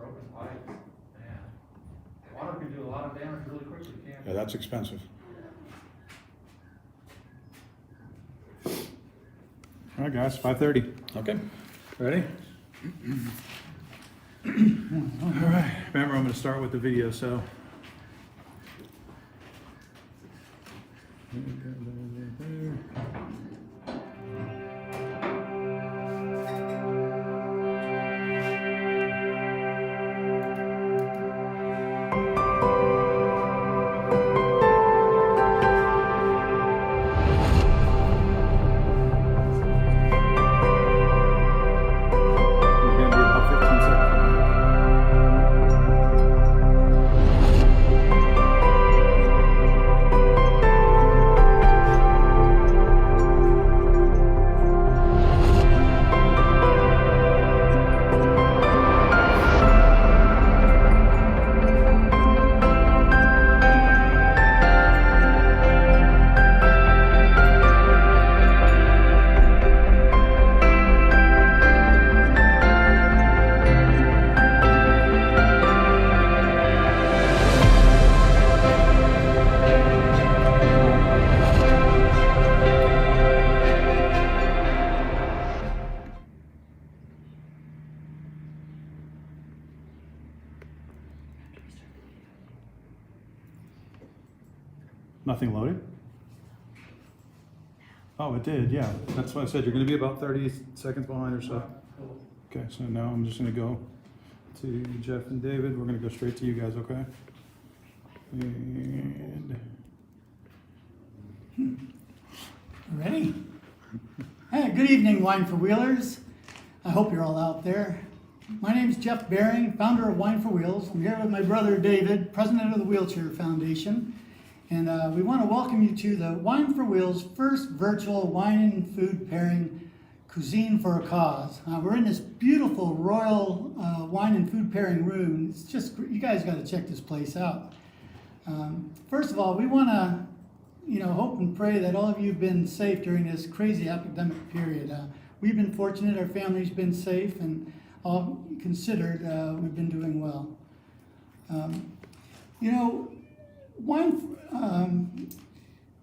broken pipe, man. Water can do a lot of damage really quickly, can't it? Yeah, that's expensive. All right, guys, 5:30. Okay. Ready? All right. Remember, I'm going to start with the video, so. Nothing loaded? Oh, it did, yeah. That's what I said. You're going to be about 30 seconds behind or so. Okay, so now I'm just going to go to Jeff and David. We're going to go straight to you guys, okay? And Ready? Hey, good evening, Wine for Wheelers. I hope you're all out there. My name is Jeff Baring, founder of Wine for Wheels. I'm here with my brother David, president of the Wheelchair Foundation. And we want to welcome you to the Wine for Wheels first virtual wine and food pairing Cuisine for a Cause. We're in this beautiful royal wine and food pairing room. It's just, you guys got to check this place out. First of all, we want to hope and pray that all of you have been safe during this crazy epidemic period. We've been fortunate, our family's been safe, and all considered, we've been doing well.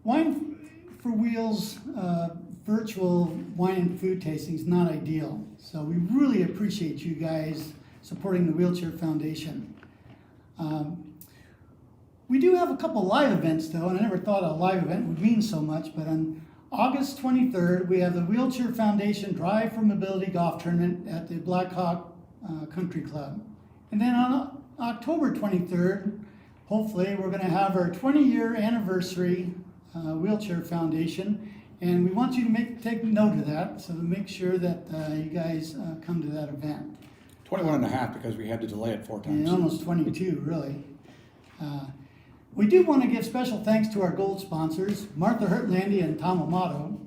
Wine for Wheels virtual wine and food tasting is not ideal. So we really appreciate you guys supporting the Wheelchair Foundation. We do have a couple live events though, and I never thought a live event would mean so much, but on August 23rd, we have the Wheelchair Foundation Drive for Mobility Golf Tournament at the Black Hawk Country Club. And then on October 23rd, hopefully, we're going to have our 20-year anniversary Wheelchair Foundation, and we want you to take note of that, so to make sure that you guys come to that event. 21 and a half because we had to delay it 4 times. And almost 22, really. We do want to give special thanks to our gold sponsors, Martha Hurtlandi and Tom Amato.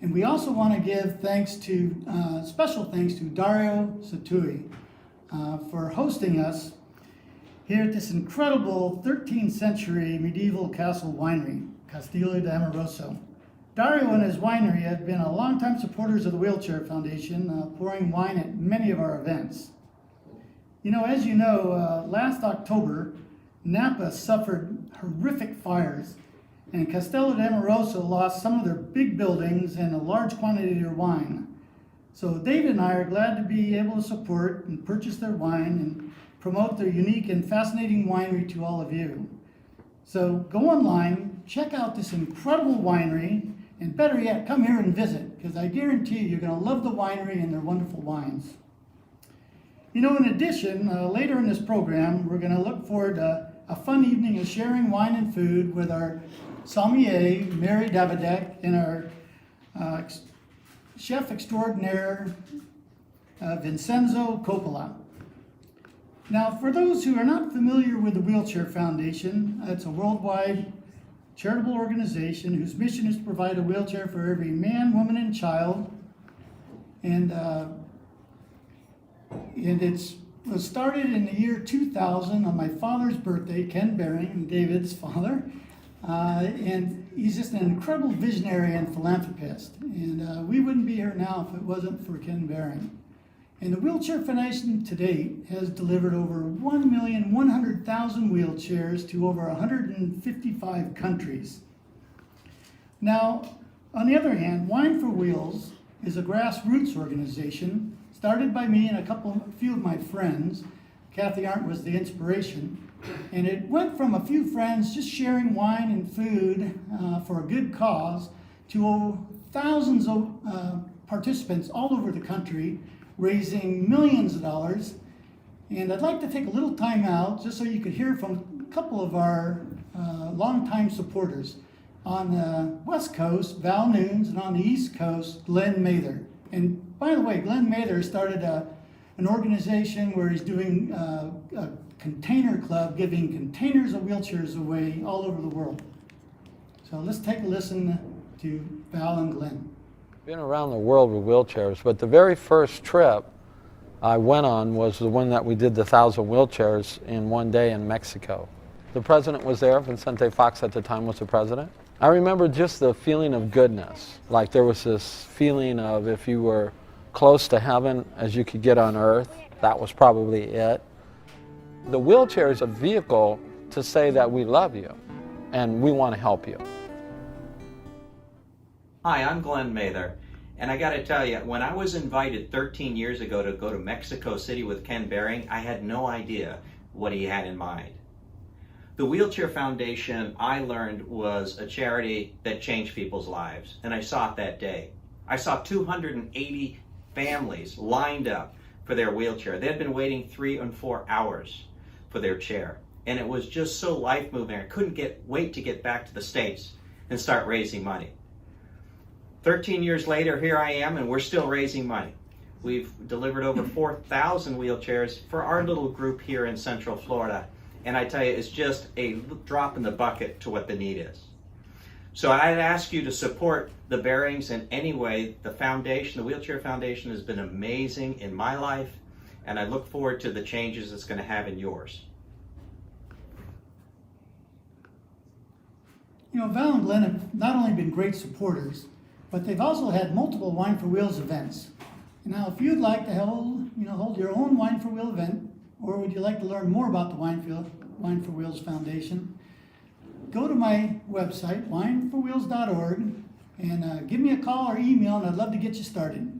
And we also want to give special thanks to Dario Satui for hosting us here at this incredible 13th century medieval castle winery, Castello di Amorosa. Dario and his winery have been a longtime supporters of the Wheelchair Foundation, pouring wine at many of our events. As you know, last October, Napa suffered horrific fires, and Castello di Amorosa lost some of their big buildings and a large quantity of their wine. So David and I are glad to be able to support and purchase their wine and promote their unique and fascinating winery to all of you. So go online, check out this incredible winery, and better yet, come here and visit, because I guarantee you're going to love the winery and their wonderful wines. In addition, later in this program, we're going to look forward to a fun evening of sharing wine and food with our sommelier, Mary Davidek, and our chef extraordinaire, Vincenzo Coppola. Now, for those who are not familiar with the Wheelchair Foundation, it's a worldwide charitable organization whose mission is to provide a wheelchair for every man, woman, and child. And it was started in the year 2000 on my father's birthday, Ken Baring, David's father. And he's just an incredible visionary and philanthropist. And we wouldn't be here now if it wasn't for Ken Baring. And the Wheelchair Foundation to date has delivered over 1,100,000 wheelchairs to over 155 countries. Now, on the other hand, Wine for Wheels is a grassroots organization started by me and a few of my friends. Kathy Arndt was the inspiration. And it went from a few friends just sharing wine and food for a good cause to thousands of participants all over the country, raising millions of dollars. And I'd like to take a little time out just so you could hear from a couple of our longtime supporters. On the West Coast, Val Nunes, and on the East Coast, Glenn Mather. And by the way, Glenn Mather started an organization where he's doing a container club, giving containers of wheelchairs away all over the world. So let's take a listen to Val and Glenn. Been around the world with wheelchairs, but the very first trip I went on was the one that we did the 1,000 wheelchairs in one day in Mexico. The president was there. Vicente Fox at the time was the president. I remember just the feeling of goodness. Like there was this feeling of if you were close to heaven as you could get on earth, that was probably it. The wheelchair is a vehicle to say that we love you and we want to help you. Hi, I'm Glenn Mather, and I got to tell you, when I was invited 13 years ago to go to Mexico City with Ken Behring, I had no idea what he had in mind. The Wheelchair Foundation, I learned, was a charity that changed people's lives, and I saw it that day. I saw 280 families lined up for their wheelchair. They had been waiting 3 and 4 hours for their chair, and it was just so life-moving. I couldn't wait to get back to the States and start raising money. 13 years later, here I am, and we're still raising money. We've delivered over 4,000 wheelchairs for our little group here in Central Florida. And I tell you, it's just a drop in the bucket to what the need is. So I'd ask you to support the Behrings in any way. The foundation, the Wheelchair Foundation, has been amazing in my life, and I look forward to the changes it's going to have in yours. You know, Val and Glenn have not only been great supporters, but they've also had multiple Wine for Wheels events. Now, if you'd like to hold your own Wine for Wheel event, or would you like to learn more about the Wine for Wheels Foundation, go to my website, wineforwheels.org, and give me a call or email, and I'd love to get you started.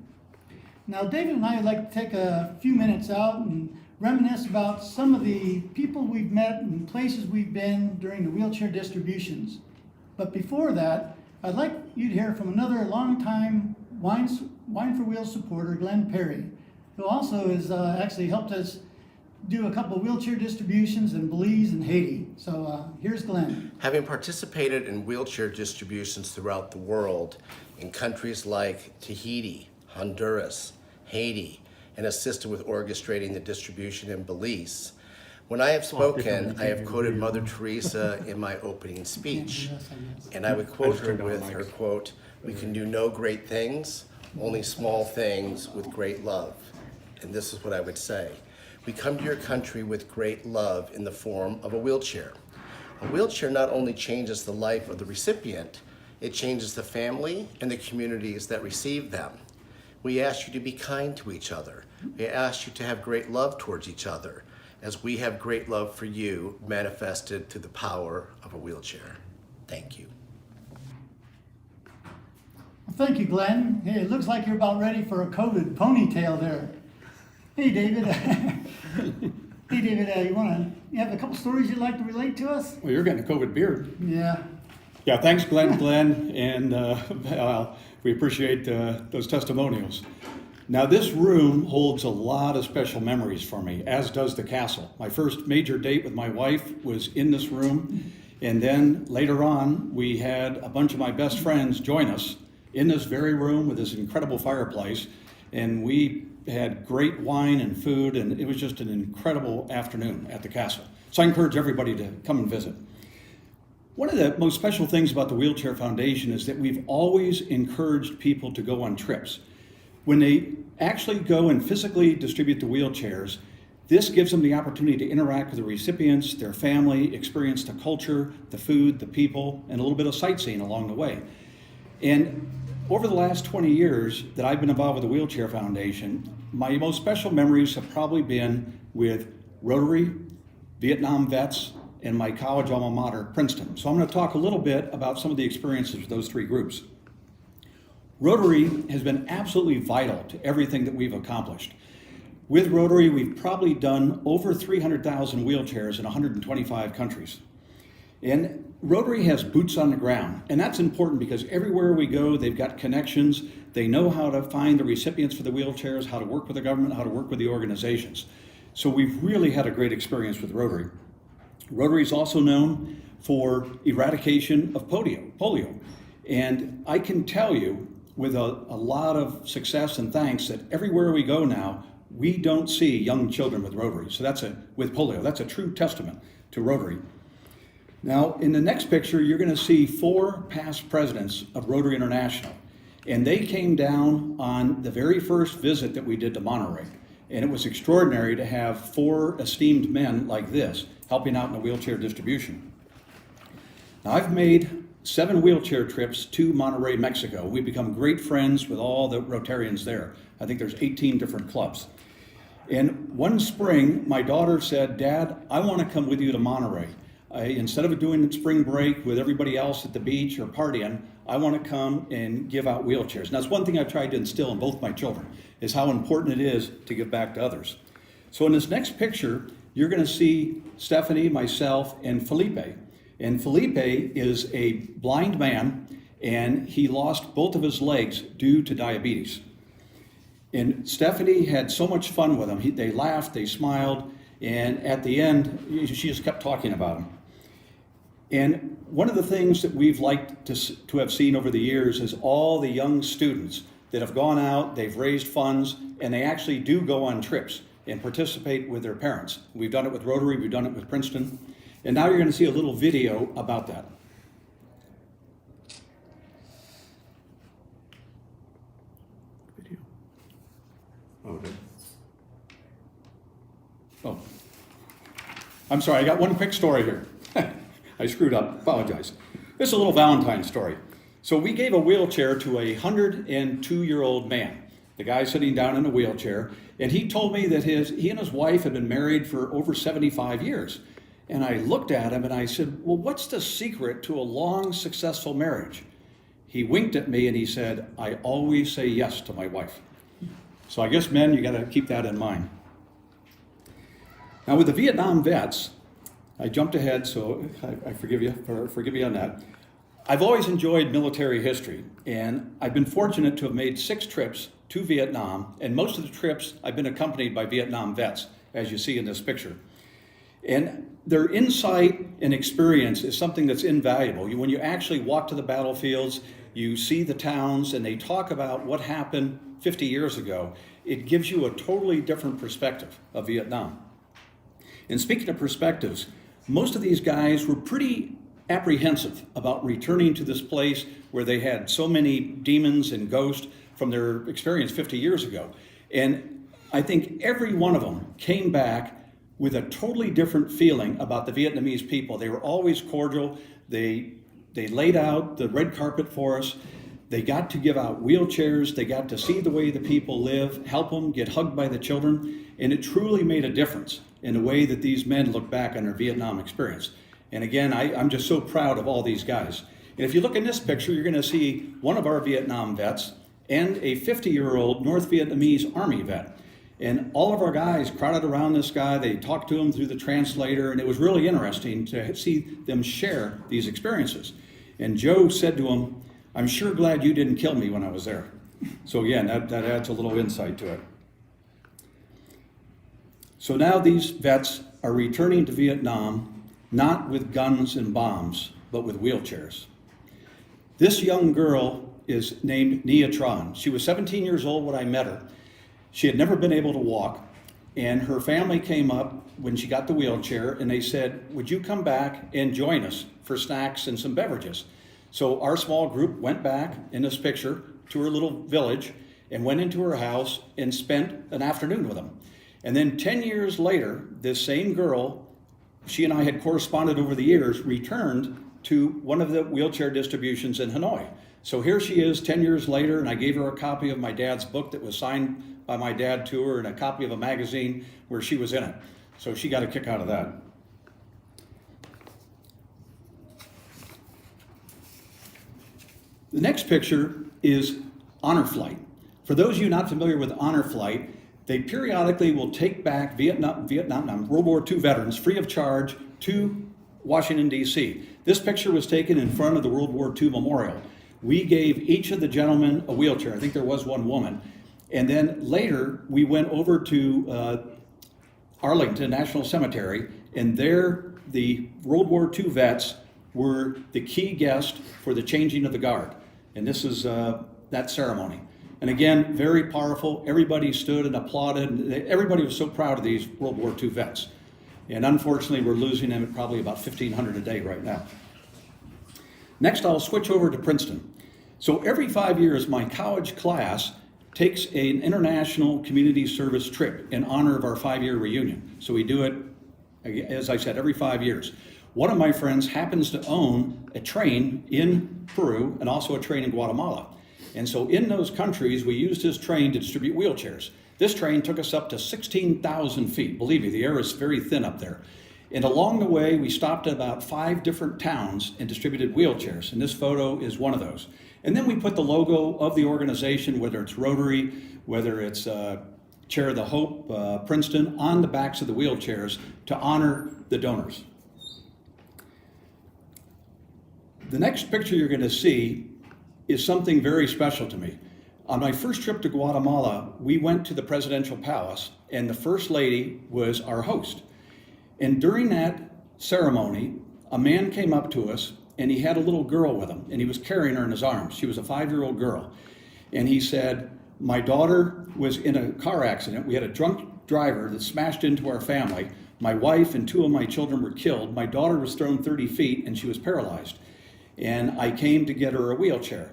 Now, David and I would like to take a few minutes out and reminisce about some of the people we've met and places we've been during the wheelchair distributions. But before that, I'd like you to hear from another longtime Wine for Wheels supporter, Glenn Perry, who also has actually helped us do a couple of wheelchair distributions in Belize and Haiti. So here's Glenn. Having participated in wheelchair distributions throughout the world in countries like Tahiti, Honduras, Haiti, and assisted with orchestrating the distribution in Belize, when I have spoken, I have quoted Mother Teresa in my opening speech. And I would quote her with her quote, "We can do no great things, only small things with great love." And this is what I would say. We come to your country with great love in the form of a wheelchair. A wheelchair not only changes the life of the recipient, it changes the family and the communities that receive them. We ask you to be kind to each other. We ask you to have great love towards each other, as we have great love for you manifested through the power of a wheelchair. Thank you. Well, thank you, Glenn. Hey, it looks like you're about ready for a COVID ponytail there. Hey, David. Hey, David, you have a couple stories you'd like to relate to us? Well, you're getting a COVID beard. Yeah. Yeah, thanks, Glenn, and Val. We appreciate those testimonials. Now, this room holds a lot of special memories for me, as does the castle. My first major date with my wife was in this room, and then later on, we had a bunch of my best friends join us in this very room with this incredible fireplace, and we had great wine and food, and it was just an incredible afternoon at the castle. So I encourage everybody to come and visit. One of the most special things about the Wheelchair Foundation is that we've always encouraged people to go on trips. When they actually go and physically distribute the wheelchairs, this gives them the opportunity to interact with the recipients, their family, experience the culture, the food, the people, and a little bit of sightseeing along the way. And over the last 20 years that I've been involved with the Wheelchair Foundation, my most special memories have probably been with Rotary, Vietnam vets, and my college alma mater, Princeton. So I'm going to talk a little bit about some of the experiences with those three groups. Rotary has been absolutely vital to everything that we've accomplished. With Rotary, we've probably done over 300,000 wheelchairs in 125 countries. And Rotary has boots on the ground, and that's important because everywhere we go, they've got connections. They know how to find the recipients for the wheelchairs, how to work with the government, how to work with the organizations. So we've really had a great experience with Rotary. Rotary is also known for eradication of polio. And I can tell you with a lot of success and thanks that everywhere we go now, we don't see young children with Rotary. So with polio, that's a true testament to Rotary. Now, in the next picture, you're going to see 4 past presidents of Rotary International. And they came down on the very first visit that we did to Monterey. And it was extraordinary to have 4 esteemed men like this helping out in the wheelchair distribution. Now, I've made 7 wheelchair trips to Monterey, Mexico. We've become great friends with all the Rotarians there. I think there's 18 different clubs. And one spring, my daughter said, "Dad, I want to come with you to Monterey. Instead of doing spring break with everybody else at the beach or partying, I want to come and give out wheelchairs." And that's one thing I tried to instill in both my children, is how important it is to give back to others. So in this next picture, you're going to see Stephanie, myself, and Felipe. And Felipe is a blind man, and he lost both of his legs due to diabetes. And Stephanie had so much fun with him. They laughed, they smiled, and at the end, she just kept talking about him. And one of the things that we've liked to have seen over the years is all the young students that have gone out, they've raised funds, and they actually do go on trips and participate with their parents. We've done it with Rotary, we've done it with Princeton, and now you're going to see a little video about that. Video. Okay. Oh, I'm sorry, I got one quick story here. I screwed up, apologize. This is a little Valentine story. So we gave a wheelchair to a 102-year-old man, the guy sitting down in a wheelchair, and he told me that he and his wife had been married for over 75 years. And I looked at him and I said, "Well, what's the secret to a long, successful marriage?" He winked at me and he said, "I always say yes to my wife." So I guess, men, you got to keep that in mind. Now with the Vietnam vets, I jumped ahead, so I forgive you on that. I've always enjoyed military history, and I've been fortunate to have made 6 trips to Vietnam, and most of the trips I've been accompanied by Vietnam vets, as you see in this picture. And their insight and experience is something that's invaluable. When you actually walk to the battlefields, you see the towns, and they talk about what happened 50 years ago. It gives you a totally different perspective of Vietnam. And speaking of perspectives, most of these guys were pretty apprehensive about returning to this place where they had so many demons and ghosts from their experience 50 years ago. And I think every one of them came back with a totally different feeling about the Vietnamese people. They were always cordial. They laid out the red carpet for us. They got to give out wheelchairs. They got to see the way the people live, help them get hugged by the children. And it truly made a difference in the way that these men look back on their Vietnam experience. And again, I'm just so proud of all these guys. And if you look in this picture, you're going to see one of our Vietnam vets and a 50-year-old North Vietnamese Army vet. And all of our guys crowded around this guy. They talked to him through the translator, and it was really interesting to see them share these experiences. And Joe said to him, "I'm sure glad you didn't kill me when I was there." So again, that adds a little insight to it. So now these vets are returning to Vietnam, not with guns and bombs, but with wheelchairs. This young girl is named Nia Tron. She was 17 years old when I met her. She had never been able to walk, and her family came up when she got the wheelchair, and they said, "Would you come back and join us for snacks and some beverages?" So our small group went back in this picture to her little village and went into her house and spent an afternoon with them. And then 10 years later, this same girl, she and I had corresponded over the years, returned to one of the wheelchair distributions in Hanoi. So here she is 10 years later, and I gave her a copy of my dad's book that was signed by my dad to her and a copy of a magazine where she was in it. So she got a kick out of that. The next picture is honor flight. For those of you not familiar with honor flight, they periodically will take back World War II veterans free of charge to Washington, D.C. This picture was taken in front of the World War II Memorial. We gave each of the gentlemen a wheelchair. I think there was one woman. And then later, we went over to Arlington National Cemetery, and there the World War II vets were the key guest for the changing of the guard. And this is that ceremony. And again, very powerful. Everybody stood and applauded. Everybody was so proud of these World War II vets. And unfortunately, we're losing them at probably about 1,500 a day right now. Next, I'll switch over to Princeton. So every 5 years, my college class takes an international community service trip in honor of our 5-year reunion. So we do it, as I said, every 5 years. One of my friends happens to own a train in Peru and also a train in Guatemala. And so in those countries, we used his train to distribute wheelchairs. This train took us up to 16,000 feet. Believe me, the air is very thin up there. And along the way, we stopped at about 5 different towns and distributed wheelchairs. And this photo is one of those. And then we put the logo of the organization, whether it's Rotary, whether it's Chair of the Hope, Princeton, on the backs of the wheelchairs to honor the donors. The next picture you're going to see is something very special to me. On my first trip to Guatemala, we went to the presidential palace, and the First Lady was our host. And during that ceremony, a man came up to us, and he had a little girl with him, and he was carrying her in his arms. She was a 5-year-old girl. And he said, my daughter was in a car accident. We had a drunk driver that smashed into our family. My wife and 2 of my children were killed. My daughter was thrown 30 feet, and she was paralyzed. And I came to get her a wheelchair.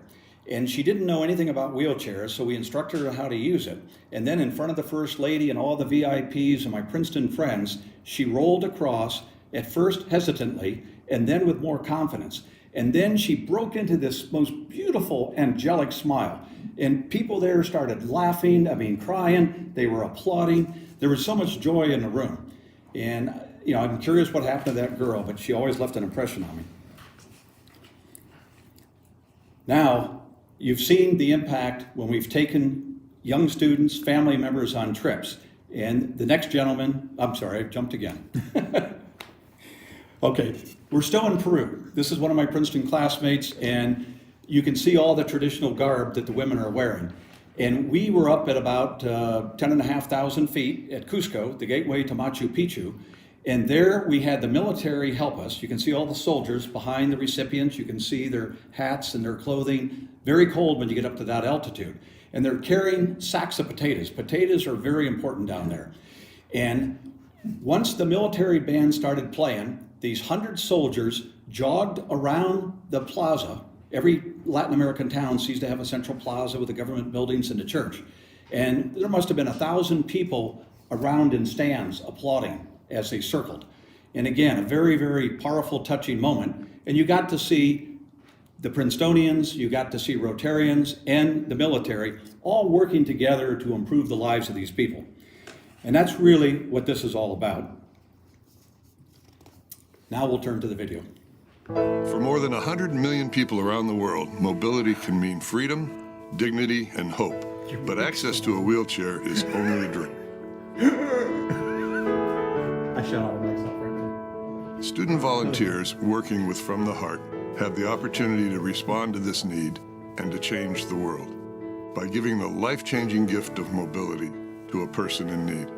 And she didn't know anything about wheelchairs, so we instructed her how to use it. And then in front of the First Lady and all the VIPs and my Princeton friends, she rolled across, at first hesitantly, and then with more confidence. And then she broke into this most beautiful, angelic smile. And people there started laughing, crying, they were applauding. There was so much joy in the room. And, I'm curious what happened to that girl, but she always left an impression on me. Now, you've seen the impact when we've taken young students, family members on trips. And the next gentleman, I'm sorry, I jumped again. Okay, we're still in Peru. This is one of my Princeton classmates, and you can see all the traditional garb that the women are wearing. And we were up at about 10,500 feet at Cusco, the gateway to Machu Picchu. And there we had the military help us. You can see all the soldiers behind the recipients. You can see their hats and their clothing. Very cold when you get up to that altitude. And they're carrying sacks of potatoes. Potatoes are very important down there. And once the military band started playing, these 100 soldiers jogged around the plaza. Every Latin American town seems to have a central plaza with the government buildings and the church. And there must have been 1,000 people around in stands applauding as they circled. And again, a very, very powerful, touching moment. And you got to see the Princetonians, you got to see Rotarians and the military all working together to improve the lives of these people. And that's really what this is all about. Now we'll turn to the video. For more than 100 million people around the world, mobility can mean freedom, dignity, and hope. But access to a wheelchair is only a dream. I shut all the lights off right now. Student volunteers working with From the Heart have the opportunity to respond to this need and to change the world by giving the life-changing gift of mobility to a person in need.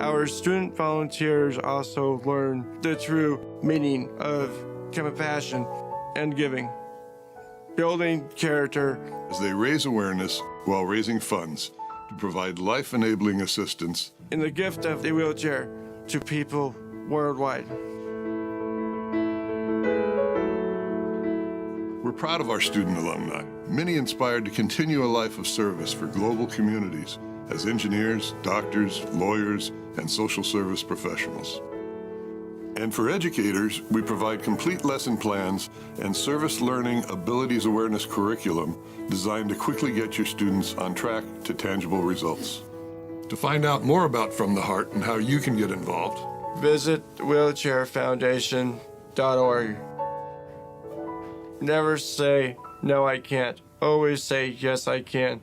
Our student volunteers also learn the true meaning of compassion and giving, building character. As they raise awareness while raising funds to provide life-enabling assistance In the gift of the wheelchair to people worldwide. We're proud of our student alumni, many inspired to continue a life of service for global communities as engineers, doctors, lawyers, and social service professionals. And for educators, we provide complete lesson plans and service learning abilities awareness curriculum designed to quickly get your students on track to tangible results. To find out more about From the Heart and how you can get involved, visit wheelchairfoundation.org. Never say, no, I can't. Always say, yes, I can.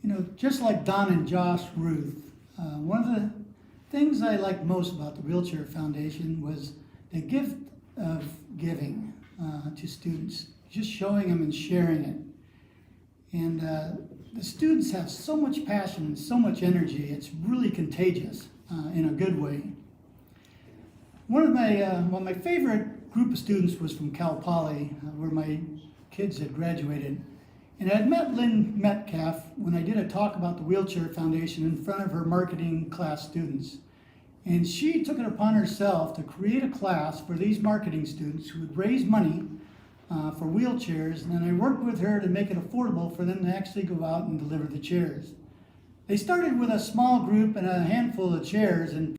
You know, just like Don and Josh Ruth, one of the things I liked most about the Wheelchair Foundation was the gift of giving to students, just showing them and sharing it. And the students have so much passion and so much energy, it's really contagious in a good way. One of my favorite group of students was from Cal Poly, where my kids had graduated. And I'd met Lynn Metcalf when I did a talk about the Wheelchair Foundation in front of her marketing class students. And she took it upon herself to create a class for these marketing students who would raise money for wheelchairs, and then I worked with her to make it affordable for them to actually go out and deliver the chairs. They started with a small group and a handful of chairs, and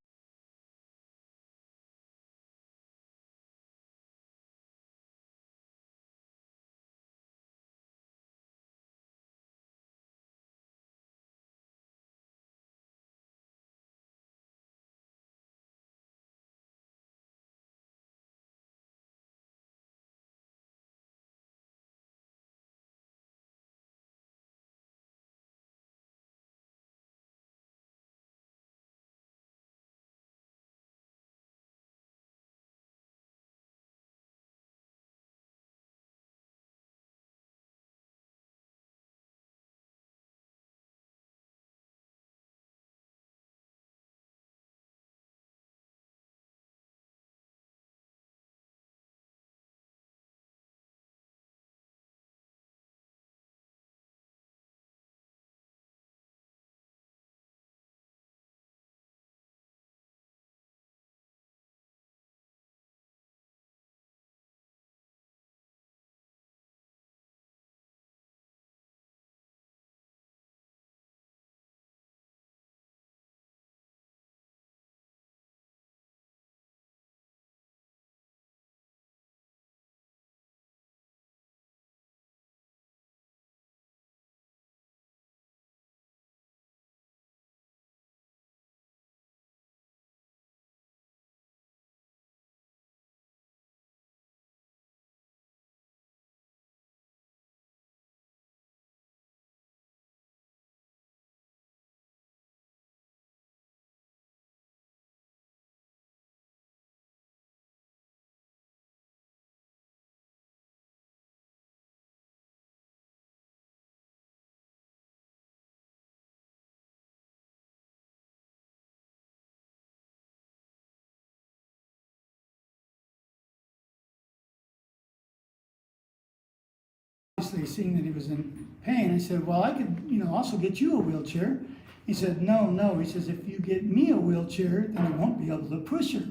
obviously seeing that he was in pain, I said, well, I could, also get you a wheelchair. He said, no. He says, if you get me a wheelchair, then I won't be able to push her.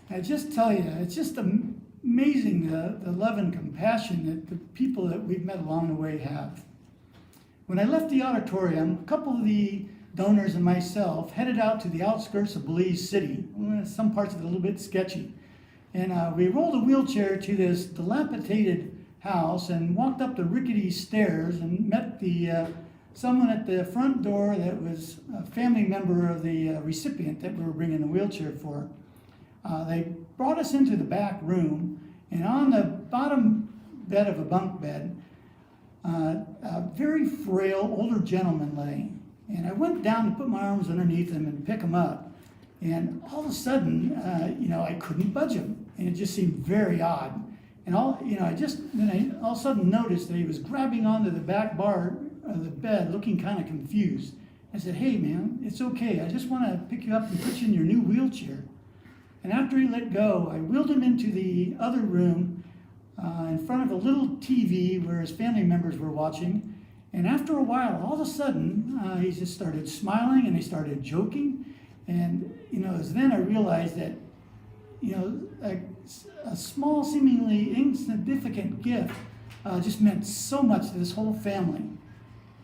I just tell you, it's just amazing the love and compassion that the people that we've met along the way have. When I left the auditorium, a couple of the donors and myself headed out to the outskirts of Belize City. Some parts of it a little bit sketchy. And we rolled a wheelchair to this dilapidated house and walked up the rickety stairs and met someone at the front door that was a family member of the recipient that we were bringing the wheelchair for. They brought us into the back room, and on the bottom bed of a bunk bed, a very frail older gentleman lay. And I went down to put my arms underneath him and pick him up. And all of a sudden, I couldn't budge him. And it just seemed very odd. And I all of a sudden noticed that he was grabbing onto the back bar of the bed, looking kind of confused. I said, hey man, it's okay. I just want to pick you up and put you in your new wheelchair. And after he let go, I wheeled him into the other room in front of a little TV where his family members were watching. And after a while, all of a sudden, he just started smiling and he started joking. And, it was then I realized that, a small, seemingly insignificant gift just meant so much to this whole family.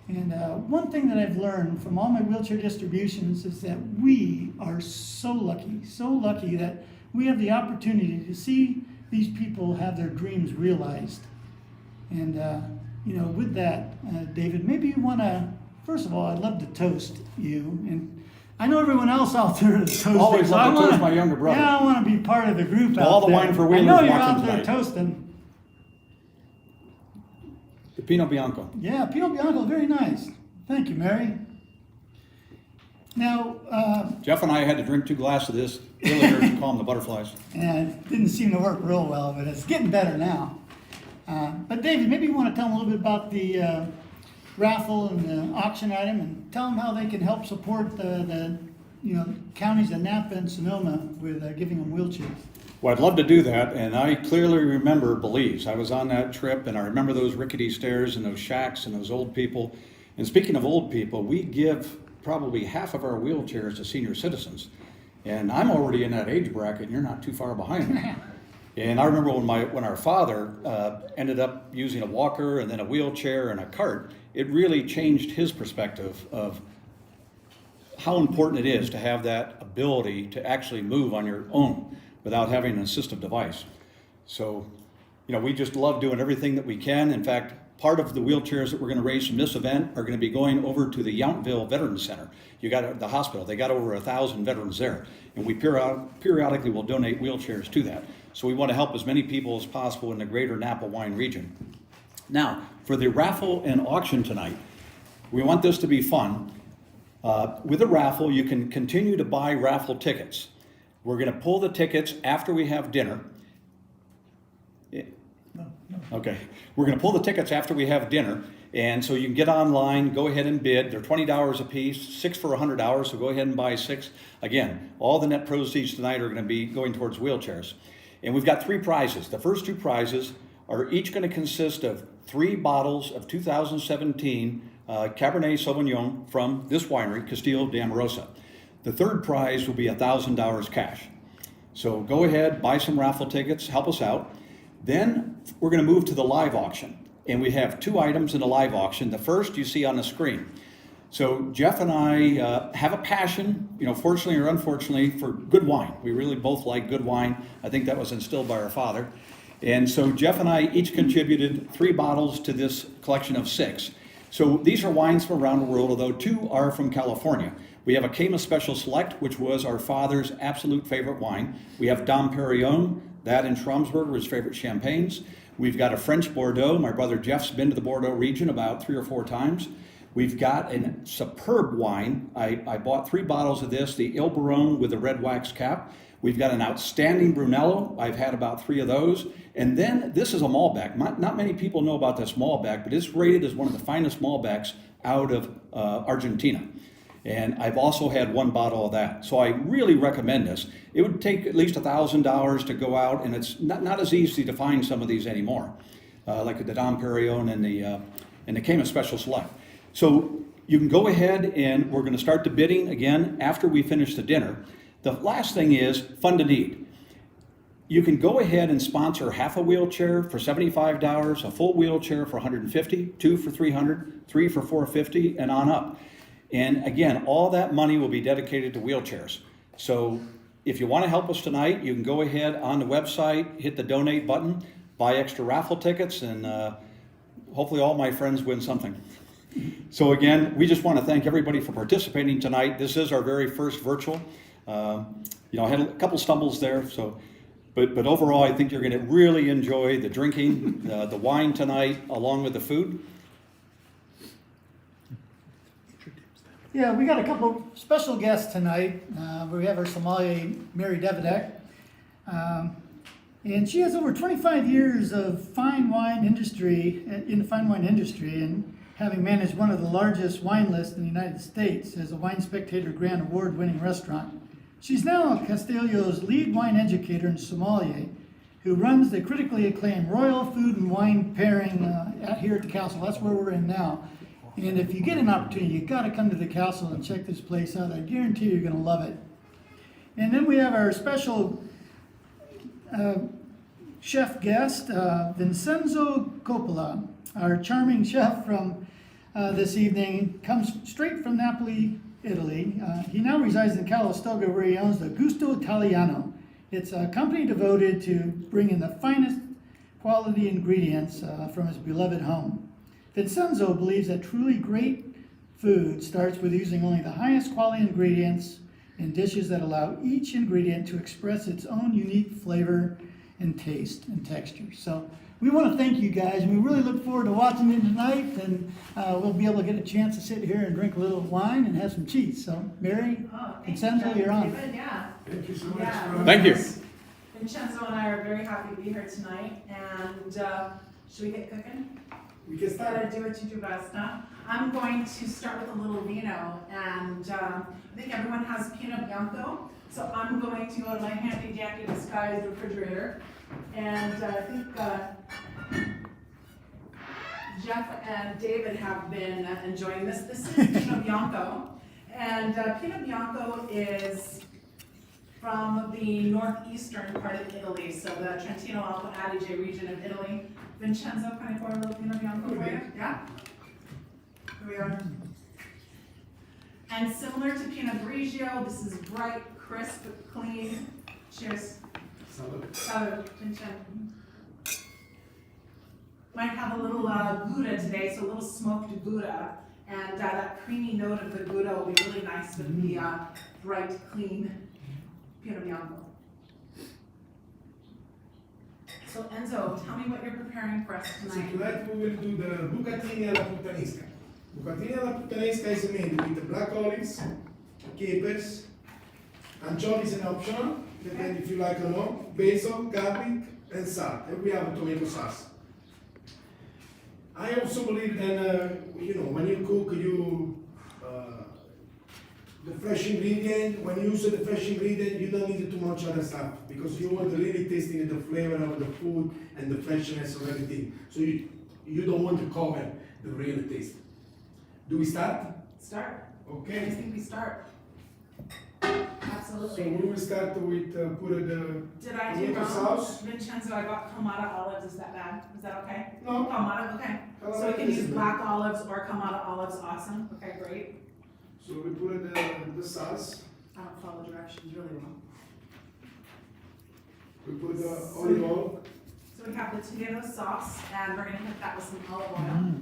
And one thing that I've learned from all my wheelchair distributions is that we are so lucky that we have the opportunity to see these people have their dreams realized. And, you know, with that, David, maybe you want to, first of all, I'd love to toast you. And I know everyone else out there is toasting. Always so love to toast my younger brother. Yeah, I want to be part of the group out all the there. wine for I Wheelers know you're watching out there tonight. toasting. The Pinot Bianco. Yeah, Pinot Bianco, very nice. Thank you, Mary. Now, Jeff and I had to drink 2 glasses of this earlier to calm the butterflies. and it didn't seem to work real well, but it's getting better now. But David, maybe you want to tell them a little bit about the raffle and the auction item, and tell them how they can help support the counties of Napa and Sonoma with giving them wheelchairs. Well, I'd love to do that, and I clearly remember Belize. I was on that trip, and I remember those rickety stairs and those shacks and those old people. And speaking of old people, we give probably half of our wheelchairs to senior citizens. And I'm already in that age bracket, and you're not too far behind me. And I remember when our father ended up using a walker and then a wheelchair and a cart, it really changed his perspective of how important it is to have that ability to actually move on your own without having an assistive device. So, you know, we just love doing everything that we can. In fact, part of the wheelchairs that we're going to raise from this event are going to be going over to the Yountville Veterans Center. You got the hospital, they got over 1,000 veterans there. And we periodically will donate wheelchairs to that. So we want to help as many people as possible in the greater Napa wine region. Now, for the raffle and auction tonight, we want this to be fun. With a raffle, you can continue to buy raffle tickets. We're going to pull the tickets after we have dinner. Okay, we're going to pull the tickets after we have dinner, and so you can get online, go ahead and bid. They're $20 a piece, 6 for $100, so go ahead and buy 6. Again, all the net proceeds tonight are going to be going towards wheelchairs. And we've got 3 prizes. The first 2 prizes are each going to consist of 3 bottles of 2017 Cabernet Sauvignon from this winery, Castello di Amorosa. The third prize will be $1,000 cash. So go ahead, buy some raffle tickets, help us out. Then we're going to move to the live auction. And we have 2 items in the live auction. The first you see on the screen. So Jeff and I have a passion, you know, fortunately or unfortunately, for good wine. We really both like good wine. I think that was instilled by our father. And so Jeff and I each contributed 3 bottles to this collection of 6. So these are wines from around the world, although 2 are from California. We have a Cayma Special Select, which was our father's absolute favorite wine. We have Dom Perignon, that in Schramsberg were his favorite champagnes. We've got a French Bordeaux. My brother Jeff's been to the Bordeaux region about 3 or 4 times. We've got a superb wine. I bought 3 bottles of this, the Il Baron with the red wax cap. We've got an outstanding Brunello. I've had about 3 of those. And then this is a Malbec. Not many people know about this Malbec, but it's rated as one of the finest Malbecs out of Argentina. And I've also had 1 bottle of that. So I really recommend this. It would take at least $1,000 to go out, and it's not as easy to find some of these anymore, like the Dom Perignon and the Cayma Special Select. So you can go ahead, and we're going to start the bidding again after we finish the dinner. The last thing is fund a need. You can go ahead and sponsor half a wheelchair for $75, a full wheelchair for $150, 2 for $300, 3 for $450, and on up. And again, all that money will be dedicated to wheelchairs. So if you want to help us tonight, you can go ahead on the website, hit the donate button, buy extra raffle tickets, and hopefully all my friends win something. So again, we just want to thank everybody for participating tonight. This is our very first virtual. You know, I had a couple stumbles there, so, but overall, I think you're going to really enjoy the drinking, the wine tonight, along with the food. Yeah, we got a couple special guests tonight. We have our sommelier, Mary Devedek. And she has over 25 years of fine wine industry, in the fine wine industry, and having managed one of the largest wine lists in the United States as a Wine Spectator Grand Award-winning restaurant. She's now Castello's lead wine educator and sommelier, who runs the critically acclaimed Royal Food and Wine Pairing here at the Castle. That's where we're in now. And if you get an opportunity, you've got to come to the Castle and check this place out. I guarantee you're going to love it. And then we have our special chef guest, Vincenzo Coppola, our charming chef from this evening comes straight from Napoli, Italy. He now resides in Calistoga, where he owns the Gusto Italiano. It's a company devoted to bringing the finest quality ingredients from his beloved home. Vincenzo believes that truly great food starts with using only the highest quality ingredients in dishes that allow each ingredient to express its own unique flavor and taste and texture. So we want to thank you guys, and we really look forward to watching you tonight, and we'll be able to get a chance to sit here and drink a little wine and have some cheese. So, Mary, Vincenzo, you're on. David, yeah. Thank you so much. Yeah. Thank you. Vincenzo and I are very happy to be here tonight, and should we get cooking? We can start. Gotta do what you do best, huh? I'm going to start with a little vino, and I think everyone has Pinot Bianco, so I'm going to go to my handy-dandy disguised refrigerator, and I think Jeff and David have been enjoying this. This is Pinot Bianco, and Pinot Bianco is from the northeastern part of Italy, so the Trentino Alto Adige region of Italy. Vincenzo, can I pour a little Pinot Bianco for you? Yeah? Here we are. And similar to Pinot Grigio, this is bright, crisp, clean. Cheers. Salud. Salud, Vincenzo. Might have a little Gouda today, so a little smoked Gouda. And that creamy note of the Gouda will be really nice with the bright, clean Pinot Bianco. So Enzo, tell me what you're preparing for us So tonight. tonight we will do the bucatini alla puttanesca. Bucatini alla puttanesca is made with black olives, capers, anchovies and optional, depending if you like or not, basil, garlic, and salt. And we have a tomato sauce. I also believe that when you cook, the fresh ingredient. When you use the fresh ingredient, you don't need too much other stuff because you want to really tasting the flavor of the food and the freshness of everything. So you don't want to cover the real taste. Do we start? Start. I Okay. just think we start. So Absolutely. we will start with put the Did I do tomato wrong? sauce. Vincenzo, I got Kamada olives, is that bad? Is that okay? No. Kamada, okay. So we can use black olives or Kamada olives, awesome, okay, great. So we put the sauce. I don't follow directions really well. We put the olive oil, So we have the tomato sauce, and we're gonna hit that with some olive oil.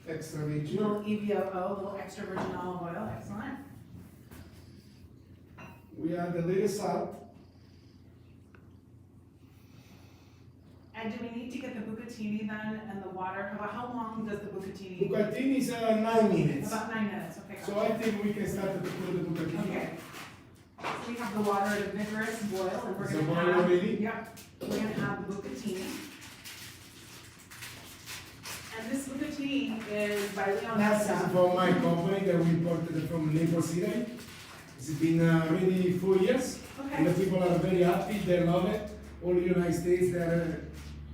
extra A virgin. little EVOO, a little extra virgin olive oil, excellent. We add a little salt. And do we need to get the bucatini then and the water? How long does the bucatini? Bucatini is 9 minutes. About 9 minutes, okay. So I think we can start to put the bucatini. Okay. So we have the water at a vigorous boil, and we're Is gonna the boil add. already? Yep, we're gonna add the bucatini. And this bucatini is by This is Leonessa. from my company that we imported from Naples, Italy. It's been already 4 years, and the Okay. people are very happy. They love it. All the United States, they're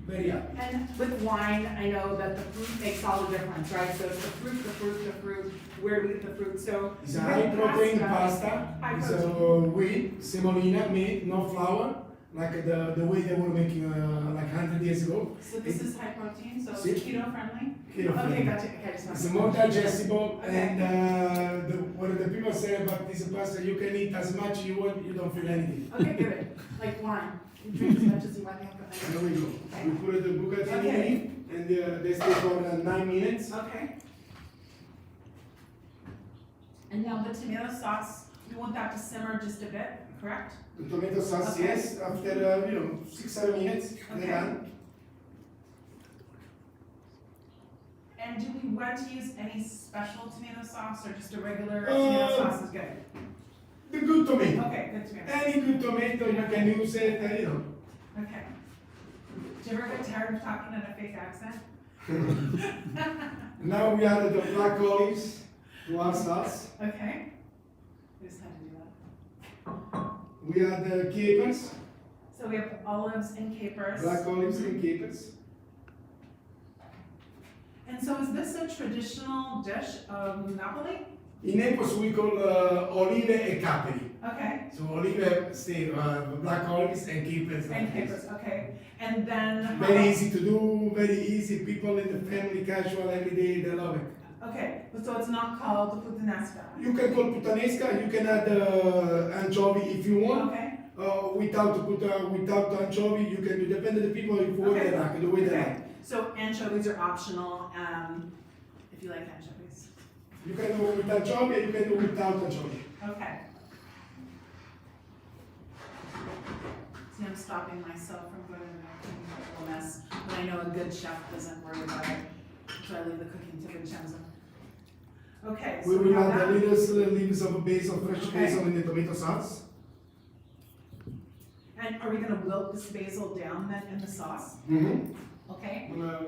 very happy. And with wine, I know that the fruit makes all the difference, right? So it's the fruit, where do we get the fruit? So. It's a with high protein pasta. High It's protein. wheat, semolina, meat, no flour, like the way they were making like 100 years ago. So this is high protein, so it's See? keto friendly? Keto Okay, friendly. gotcha, okay, just It's wanted more to- digestible, Okay. and what the people say about this pasta, you can eat as much you want, you don't feel anything. Okay, good, like wine, you drink as much as you want. There we go. We put the bucatini Okay. in, and they stay for 9 minutes. Okay. And now the tomato sauce, we want that to simmer just a bit, correct? The tomato sauce, Okay. yes, after 6-7 minutes, Okay. they're done. And do we want to use any special tomato sauce or just a regular tomato sauce is good? The good tomato. Okay, good tomato. Any good tomato, you can use it, Okay. Do you ever get tired of talking in a fake accent? Now we add the black olives to our sauce. Okay. We just had to do that. We add the capers, So we have olives and capers. black olives and capers. And so is this a traditional dish of Napoli? In Naples we call olive e caperi. Okay. So olive stay black olives and capers. And capers, okay. And then. Very easy to do, very easy. People in the family, casual, every day, they love it. Okay, so it's not called puttanesca. You can call puttanesca, you can add anchovy if you want. Okay. Without anchovy, you can do, depend on the people, if what they like, the way they Okay. like. So anchovies are optional, if you like anchovies. You can do with anchovy, you can do without anchovy. Okay. See, I'm stopping myself from going to a mess, but I know a good chef doesn't worry about it, so I leave the cooking to Vincenzo. Okay, so We will have add that. the little leaves of basil, fresh Okay. basil in the tomato sauce. And are we gonna wilt this basil down then in the sauce? Mm-hmm. Okay? I'm gonna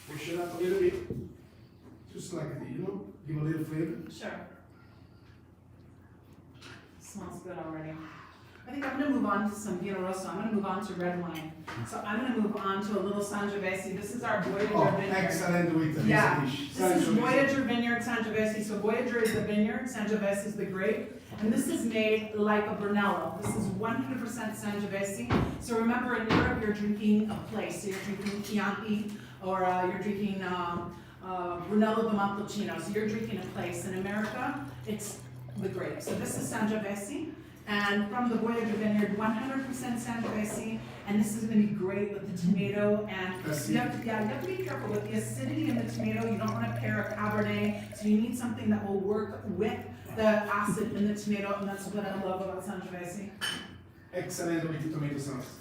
push it up a little bit, just like it, give a little flavor. Sure. Smells good already. I think I'm gonna move on to some Vino Rosso. I'm gonna move on to red wine. So I'm gonna move on to a little Sangiovese. This is our Voyager Oh, vineyard. excellent with this Yeah, dish. this is Sangiovese. Voyager Vineyard Sangiovese. So Voyager is the vineyard, Sangiovese is the grape, and this is made like a Brunello. This is 100% Sangiovese. So remember, in Europe, you're drinking a place. So you're drinking Chianti, or you're drinking Brunello di Montalcino. So you're drinking a place. In America, it's the grape. So this is Sangiovese. And from the Voyager Vineyard, 100% Sangiovese, and this is gonna be great with the tomato, and you have to be careful with the acidity in the tomato. You don't wanna pair a Cabernet, so you need something that will work with the acid in the tomato, and that's what I love about Sangiovese. Excellent with the tomato sauce.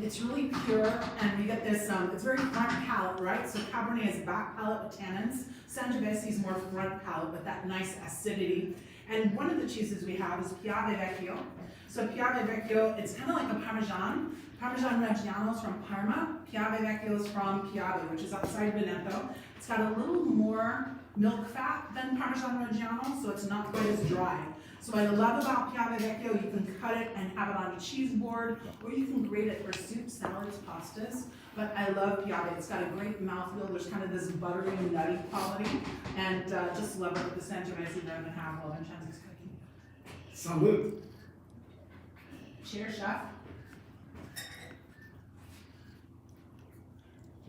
It's really pure, and we get this, it's very front palate, right? So Cabernet is back palate with tannins. Sangiovese is more front palate with that nice acidity. And one of the cheeses we have is Piave Vecchio. So Piave Vecchio, it's kind of like a Parmesan. Parmesan Reggiano is from Parma. Piave Vecchio is from Piave, which is outside Veneto. It's got a little more milk fat than Parmesan Reggiano, so it's not quite as dry. So what I love about Piave Vecchio, you can cut it and have it on a cheese board, or you can grate it for soup, salads, pastas. But I love Piave. It's got a great mouthfeel. There's kind of this buttery, nutty quality, and just love it with the Sangiovese that I'm gonna have while Vincenzo's cooking. Salud. Cheers, chef.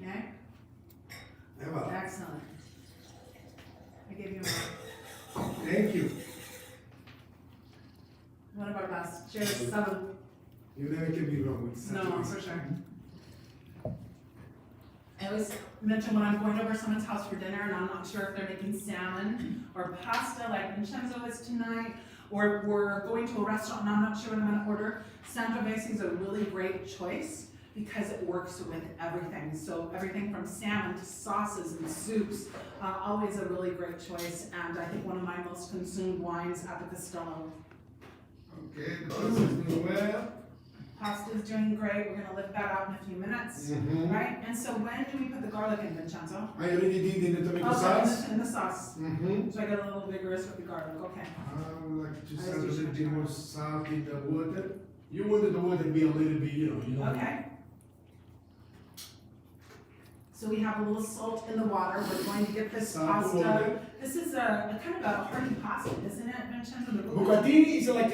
Okay. Excellent. I gave you a Thank you. one of our best. Cheers, salud. You never can be wrong with No, Sangiovese. for sure. I always mention when I'm going over someone's house for dinner and I'm not sure if they're making salmon or pasta like Vincenzo is tonight, or if we're going to a restaurant and I'm not sure what I'm gonna order, Sangiovese is a really great choice because it works with everything. So everything from salmon to sauces and soups, always a really great choice, and I think one of my most consumed wines at the Castello. Okay, the pasta is doing well. Pasta's doing great. We're gonna lift that out in a few minutes, Mhm. right? And so when do we put the garlic in, Vincenzo? I already did in the tomato Oh, sauce. in the sauce. Mm-hmm. So I got a little vigorous with the garlic, okay. I would like to I add a was little just- bit more salt in the water. You wanted the water to be a little bit, you know. Okay. So we have a little salt in the water. We're going to get this Salt pasta. water. This is a kind of a hearty pasta, isn't it, Vincenzo? The Bucatini is like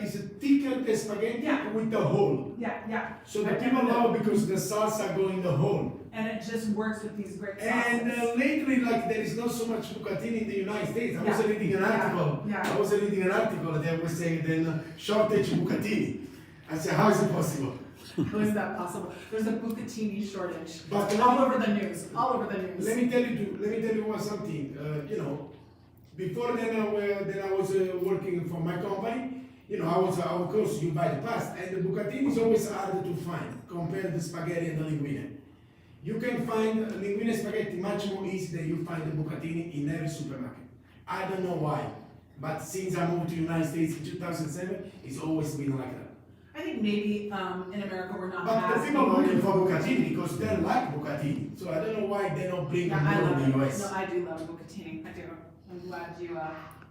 is a thicker spaghetti Yeah. with the hole. Yeah. So the Right. people love because the salsa go in the hole. And it just works with these great sauces. And lately, like there is not so much bucatini in the United States. I was Yeah. reading an article. Yeah. I was reading an article that was saying then shortage bucatini. I said, how is it possible? How is that possible? There's a bucatini shortage. But let all me- over the news. All over the news. Let me tell you one something. Before then I was working for my company. I was of course you buy the pasta, and the bucatini is always harder to find compared to the spaghetti and the linguine. You can find linguine spaghetti much more easy than you find the bucatini in every supermarket. I don't know why, but since I moved to the United States in 2007, it's always been like that. I think maybe in America we're not But the as people are looking for bucatini because they like bucatini. So I don't know why they don't bring Yeah, it I more love in the it. US. No, I do love bucatini. I do. I'm glad you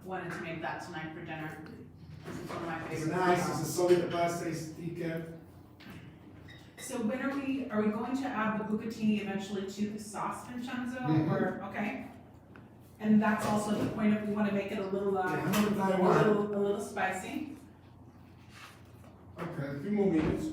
wanted to make that tonight for dinner. This is one of my It's favorites. nice, it's a solid pasta, it's thicker. So when are we going to add the bucatini eventually to the sauce, Vincenzo? Mhm. Or okay. And that's also the point if we want to make it a little I'm gonna try one. a little spicy. Okay, a few more minutes.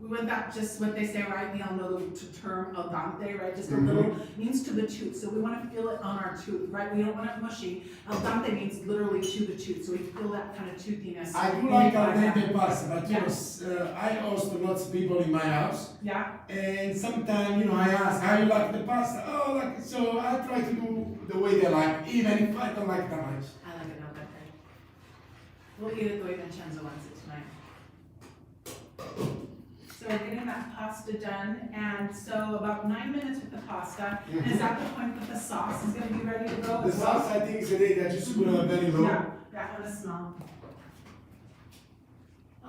We want that, just what they say, right? We all know the term al dente, right? Just a Mhm. little, means to the tooth. So we want to feel it on our tooth, right? We don't want it mushy. Al dente means literally to the tooth. So we feel that kind of toothiness. I do like al Yeah. dente pasta, but you know, I host lots of people in my house. Yeah. And sometimes, you know, I ask, how you like the pasta? Oh, like, so I try to do the way they like, even if I don't like that much. I like it al dente. We'll eat it the way Vincenzo wants it tonight. So we're getting that pasta done, and so about 9 minutes with the pasta. And is that the point that the sauce is gonna be ready to go The as well? sauce, I think, is a day that you should put on very low. Yeah, have a smell.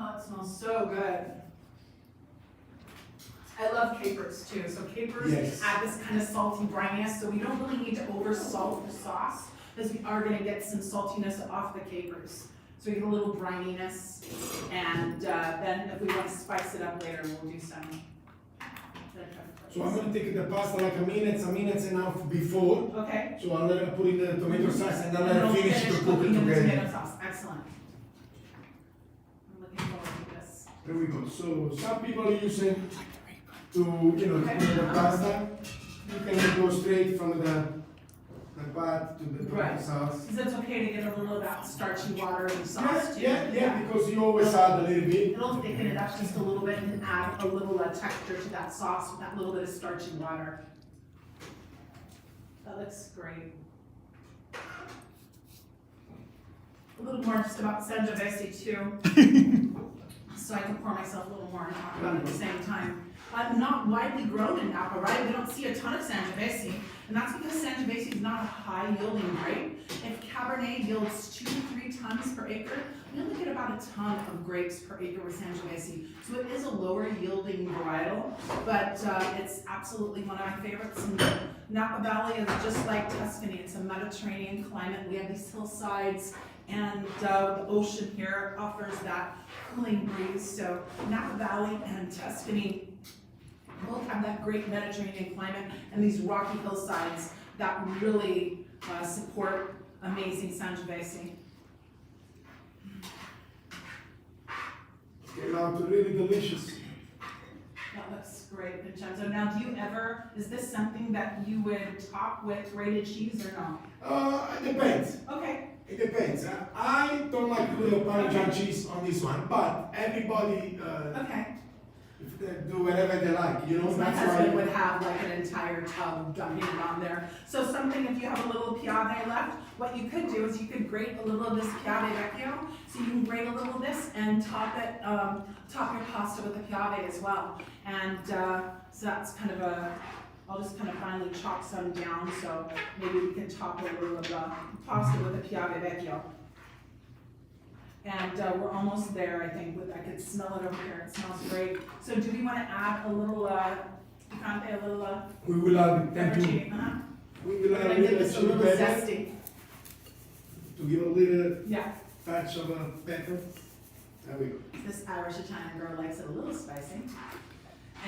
Oh, it smells so good. I love capers too, so capers Yes. add this kind of salty brininess, so we don't really need to over salt the sauce, because we are gonna get some saltiness off the capers. So we get a little brininess, and then if we want to spice it up later, we'll do some. So I'm gonna take the pasta like a minute enough before. Okay. So I'll let her put in the tomato sauce and then And let her we'll finish to cook it cooking in the tomato together. sauce, excellent. I'm looking forward to this. There we go. So some people use it to, you know, to put the pasta. You can go straight from the pot to the tomato Right. sauce. Is it okay to get a little of that starchy water in the sauce too? Yeah, because you always add a little bit. It'll thicken it up just a little bit and add a little texture to that sauce with that little bit of starchy water. That looks great. A little more just about Sangiovese too. So I can pour myself a little more and talk about it at the same time. Not widely grown in Napa, right? We don't see a ton of Sangiovese, and that's because Sangiovese is not a high yielding grape. If Cabernet yields 2 to 3 tons per acre, we only get about a ton of grapes per acre with Sangiovese. So it is a lower yielding varietal, but it's absolutely one of my favorites. And Napa Valley is just like Tuscany. It's a Mediterranean climate. We have these hillsides, and the ocean here offers that cooling breeze. So Napa Valley and Tuscany both have that great Mediterranean climate and these rocky hillsides that really support amazing Sangiovese. Came out really delicious. That looks great, Vincenzo. Now, is this something that you would top with grated cheese or no? It depends. Okay. It depends. I don't like to put Parmesan cheese on this one, but everybody Okay. if they do whatever they like, you know. My That's husband why. would have like an entire tub dumping it on there. So something, if you have a little piave left, what you could do is you could grate a little of this piave vecchio. So you can grate a little of this and top it, top your pasta with the piave as well. And so that's kind of I'll just kind of finely chop some down. So maybe we can top a little of the pasta with the piave vecchio. And we're almost there, I think. I could smell it over here. It smells great. So do we want to add a little picante, a little We will add thank you. pepperoni? We We're will gonna add a give little this a chili little pepper zesty. to give a little Yeah, touch of pepper. There we go. this Irish Italian girl likes it a little spicy.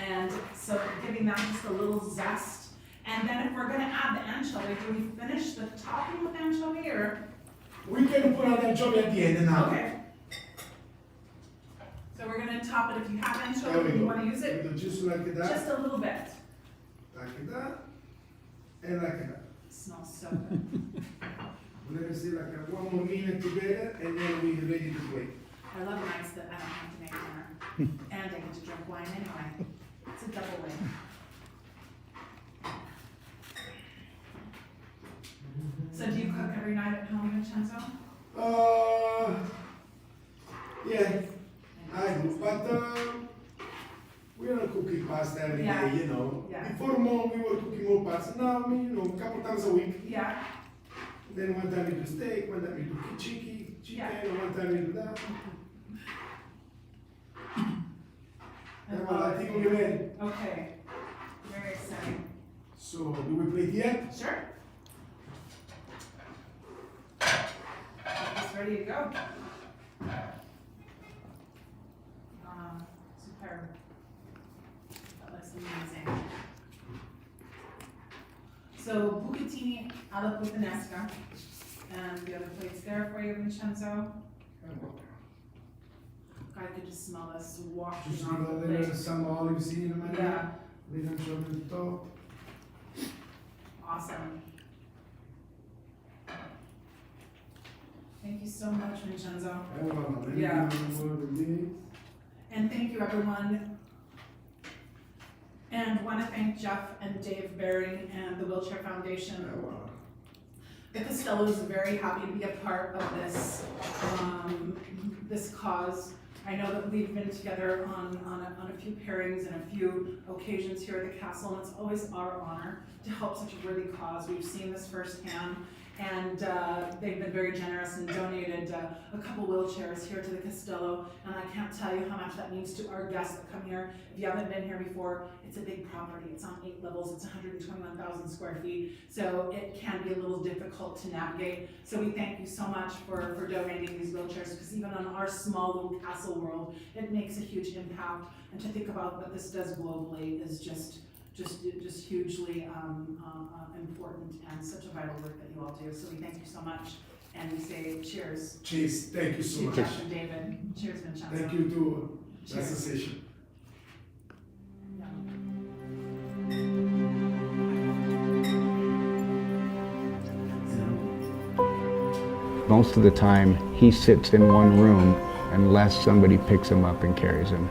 And so giving that just a little zest. And then if we're gonna add the anchovy, do we finish the topping with anchovy or? We can put an anchovy at the end now. Okay. So we're gonna top it, if you have There anchovy we and you go. wanna use it, We do just like that, just a little bit. like that, and like that. It smells so good. Let us see like one more minute together, and then we're ready to play. I love nights that I don't have to make dinner. And I get to drink wine anyway. It's a double win. So do you cook every night at home, Vincenzo? Yeah, I do, but we are cooking pasta every Yeah. day, you know. Yeah. Before more, we were cooking more pasta. Now, you know, a couple times a week. Yeah. Then one time we do steak, one time we do chicken, and one time we do that. And well, I think we're ready. Okay. Very exciting. So, do we play yet? Sure. It's ready to go. Superb. That looks amazing. So bucatini alla puttanesca, and the other plates there for you, Vincenzo. I could just smell this walking Just on below the there, thing. some olives in the Yeah, we can show them the top. awesome. Thank you so much, Vincenzo. Yeah. And thank you, everyone. And want to thank Jeff and Dave Berry and the Wheelchair Foundation. The Castello is very happy to be a part of this, this cause. I know that we've been together on a few pairings and a few occasions here at the castle, and it's always our honor to help such a worthy cause. We've seen this firsthand, and they've been very generous and donated a couple wheelchairs here to the Castello, and I can't tell you how much that means to our guests that come here. If you haven't been here before, it's a big property. It's on 8 levels. It's 121,000 square feet, so it can be a little difficult to navigate. So we thank you so much for donating these wheelchairs, because even on our small little castle world, it makes a huge impact. And to think about what this does globally is just hugely important, and such a vital work that you all do. So we thank you so much, and we say cheers. Cheers, thank you so much. Cheers, Jeff and David. Cheers, Vincenzo. Thank you to the Cheers. association. Yeah. Most of the time, he sits in one room unless somebody picks him up and carries him.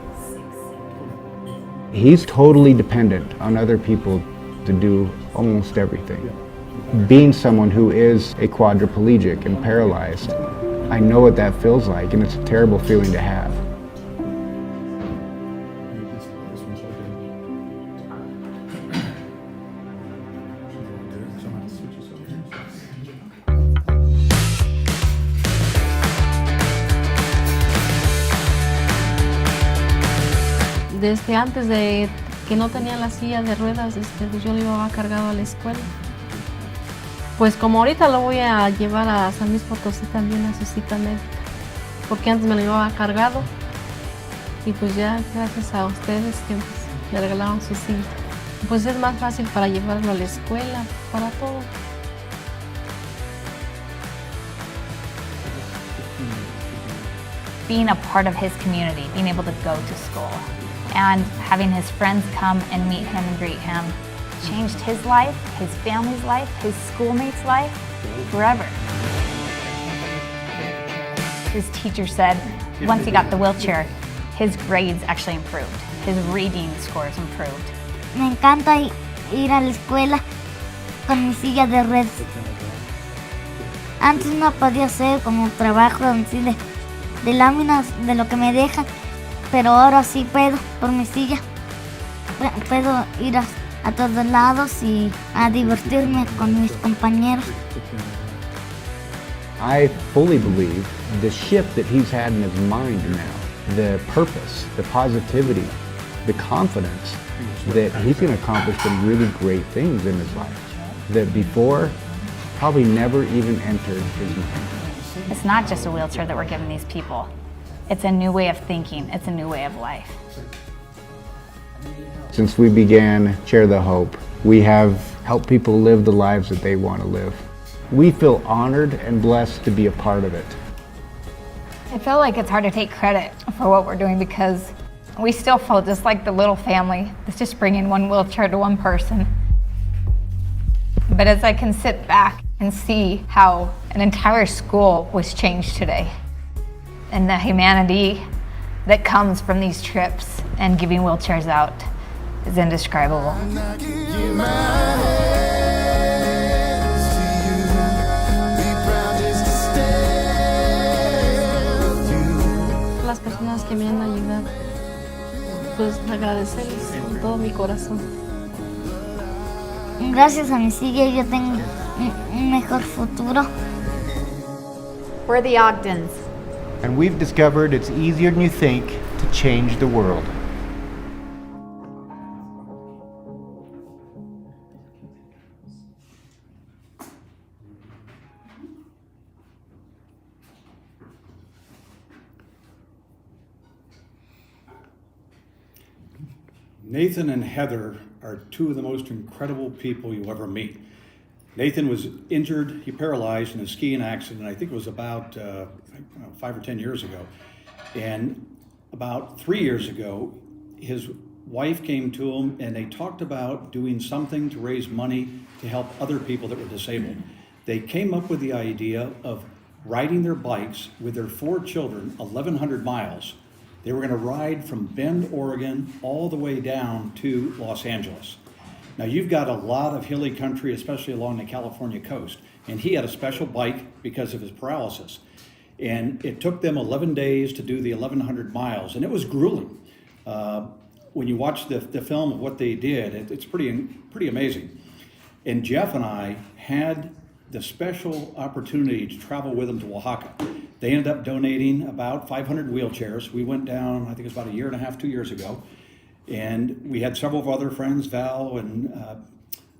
He's totally dependent on other people to do almost everything. Being someone who is a quadriplegic and paralyzed, I know what that feels like, and it's a terrible feeling to have. Desde antes de que no tenía la silla de ruedas, pues yo lo llevaba cargado a la escuela. Pues como ahorita lo voy a llevar a San Luis Potosí también a su cita médica, porque antes me lo llevaba cargado, y pues ya gracias a ustedes que pues, me regalaron su silla. Pues es más fácil para llevarlo a la escuela, para todo. Being a part of his community, being able to go to school, and having his friends come and meet him and greet him changed his life, his family's life, his schoolmates' life forever. His teacher said once he got the wheelchair, his grades actually improved. His reading scores improved. Me encanta ir a la escuela con mi silla de ruedas. Antes no podía hacer como trabajo así de láminas de lo que me dejan, pero ahora sí puedo por mi silla. Puedo ir a todos lados y a divertirme con mis compañeros. I fully believe the shift that he's had in his mind now, the purpose, the positivity, the confidence that he's going to accomplish some really great things in his life that before probably never even entered his mind. It's not just a wheelchair that we're giving these people. It's a new way of thinking. It's a new way of life. Since we began Share the Hope, we have helped people live the lives that they want to live. We feel honored and blessed to be a part of it. I feel like it's hard to take credit for what we're doing because we still feel just like the little family that's just bringing one wheelchair to one person. But as I can sit back and see how an entire school was changed today, and the humanity that comes from these trips and giving wheelchairs out is indescribable. Las personas que me han ayudado, pues agradecerles con todo mi corazón. Gracias a mi silla yo tengo un mejor futuro. We're the Ogdens. And we've discovered it's easier than you think to change the world. Nathan and Heather are two of the most incredible people you'll ever meet. Nathan was injured, he paralyzed in a skiing accident, I think it was about 5 or 10 years ago. And about 3 years ago, his wife came to him and they talked about doing something to raise money to help other people that were disabled. They came up with the idea of riding their bikes with their 4 children 1,100 miles. They were going to ride from Bend, Oregon, all the way down to Los Angeles. Now you've got a lot of hilly country, especially along the California coast, and he had a special bike because of his paralysis. And it took them 11 days to do the 1,100 miles, and it was grueling. When you watch the film of what they did, it's pretty amazing. And Jeff and I had the special opportunity to travel with them to Oaxaca. They ended up donating about 500 wheelchairs. We went down, I think it was about 1.5 years, 2 years ago. And we had several of other friends, Val, and I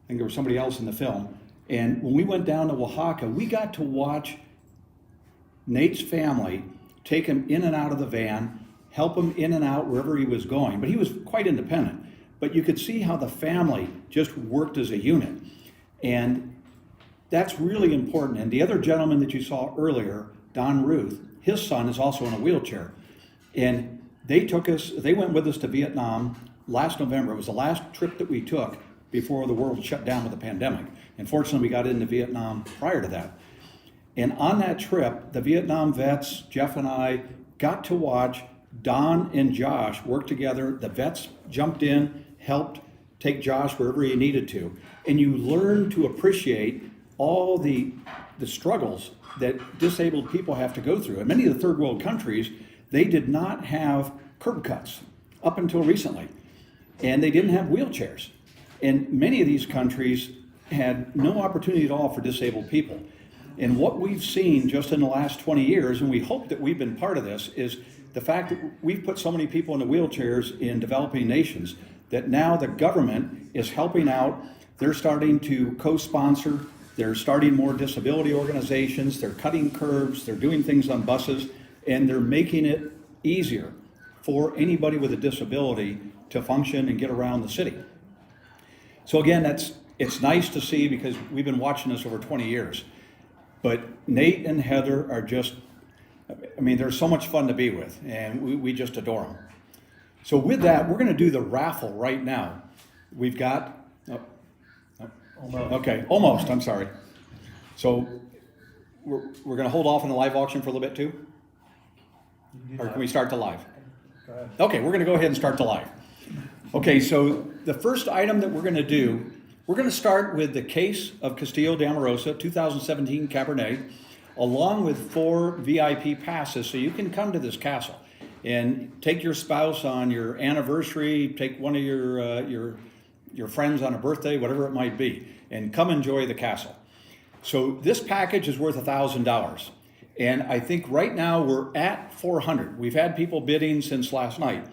think there was somebody else in the film. And when we went down to Oaxaca, we got to watch Nate's family take him in and out of the van, help him in and out wherever he was going. But he was quite independent. But you could see how the family just worked as a unit. And that's really important. And the other gentleman that you saw earlier, Don Ruth, his son is also in a wheelchair. And they went with us to Vietnam last November. It was the last trip that we took before the world shut down with the pandemic. And fortunately, we got into Vietnam prior to that. And on that trip, the Vietnam vets, Jeff and I, got to watch Don and Josh work together. The vets jumped in, helped take Josh wherever he needed to. And you learn to appreciate all the struggles that disabled people have to go through. In many of the third world countries, they did not have curb cuts up until recently. And they didn't have wheelchairs. And many of these countries had no opportunity at all for disabled people. And what we've seen just in the last 20 years, and we hope that we've been part of this, is the fact that we've put so many people into wheelchairs in developing nations that now the government is helping out. They're starting to co-sponsor. They're starting more disability organizations. They're cutting curbs. They're doing things on buses. And they're making it easier for anybody with a disability to function and get around the city. So again, it's nice to see because we've been watching this over 20 years. But Nate and Heather are just, they're so much fun to be with, and we just adore them. So with that, we're going to do the raffle right now. We've got, almost, I'm sorry. So we're going to hold off on the live auction for a little bit too? Or can we start the live? Go ahead. Okay, we're going to go ahead and start the live. Okay, so the first item that we're going to do, we're going to start with the case of Castello di Amorosa 2017 Cabernet, along with 4 VIP passes, so you can come to this castle and take your spouse on your anniversary, take one of your friends on a birthday, whatever it might be, and come enjoy the castle. So this package is worth $1,000. And I think right now we're at 400. We've had people bidding since last night.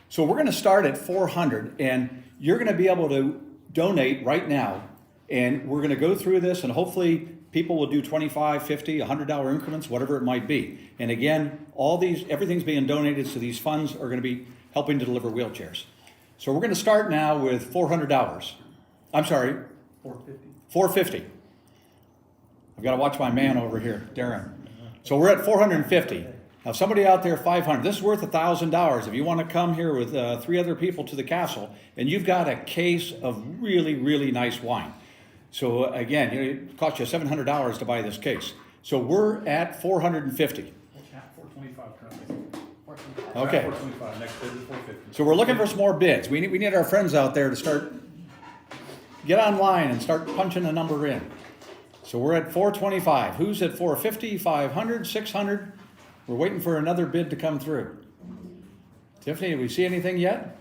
So we're going to start at 400, and you're going to be able to donate right now. And we're going to go through this, and hopefully people will do $25, $50, $100 increments, whatever it might be. And again, everything's being donated, so these funds are going to be helping to deliver wheelchairs. So we're going to start now with $400. I'm sorry, $450. I've got to watch my man over here, Darren. So we're at $450. Now somebody out there, $500. This is worth $1,000. If you want to come here with 3 other people to the castle, and you've got a case of really, really nice wine. So again, it costs you $700 to buy this case. So we're at $450. 425 currently. Okay. 425. Next bid is 450. So we're looking for some more bids. We need our friends out there to get online and start punching a number in. So we're at 425. Who's at 450, 500, 600? We're waiting for another bid to come through. Tiffany, do we see anything yet?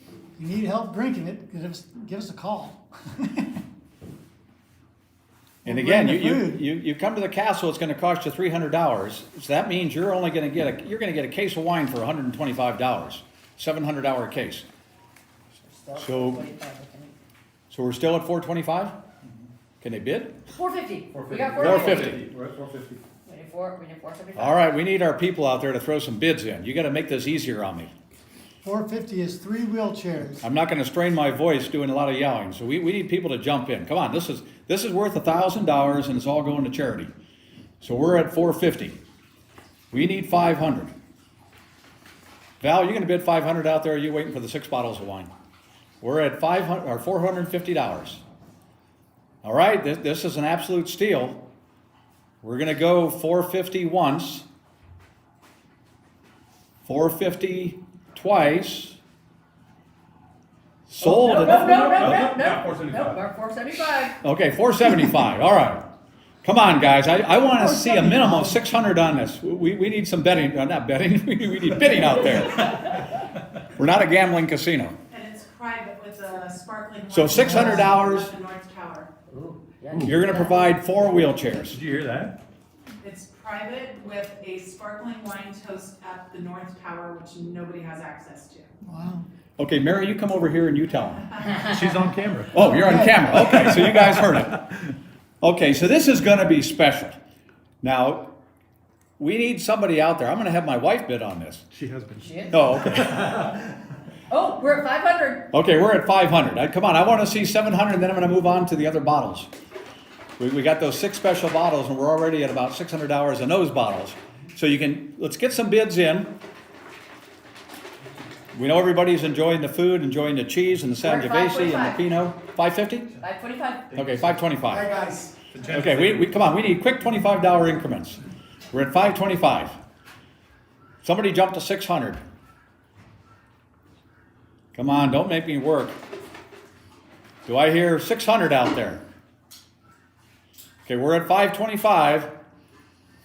If you need help drinking it, give us a call. And again, you come to the castle, it's going to cost you $300. So that means you're only going to get a case of wine for $125, $700 case. So we're still at 425? Can they bid? 450. We got 450. We're at 450. We need 475. All right, we need our people out there to throw some bids in. You got to make this easier on me. 450 is 3 wheelchairs. I'm not going to strain my voice doing a lot of yelling, so we need people to jump in. Come on, this is worth $1,000 and it's all going to charity. So we're at 450. We need 500. Val, you gonna bid 500 out there, or are you waiting for the 6 bottles of wine? We're at $450. All right, this is an absolute steal. We're gonna go 450 once, 450 twice. Sold. No, at- Mark, 475. Okay, 475. All right. Come on, guys. I want to see a minimum of 600 on this. We need some betting. Not betting. We need bidding out there. We're not a gambling casino. And it's private with a sparkling. So wine $600. at the North Tower. You're going to provide 4 wheelchairs. Did you hear that? It's private with a sparkling wine toast at the North Tower, which nobody has access to. Wow. Okay, Mary, you come over here and you tell them. She's on camera. Oh, you're on camera. Okay, so you guys heard it. Okay, so this is going to be special. Now, we need somebody out there. I'm going to have my wife bid on this. She has been. She is. Oh, okay. Oh, we're at 500. Okay, we're at 500. Come on, I want to see 700, and then I'm going to move on to the other bottles. We got those 6 special bottles, and we're already at about $600 in those bottles. So let's get some bids in. We know everybody's enjoying the food, enjoying the cheese and the Sangiovese and the Pinot. 550? 525. Okay, 525. Hi, guys. Okay, we come on, we need quick $25 increments. We're at 525. Somebody jump to 600. Come on, don't make me work. Do I hear 600 out there? Okay, we're at 525.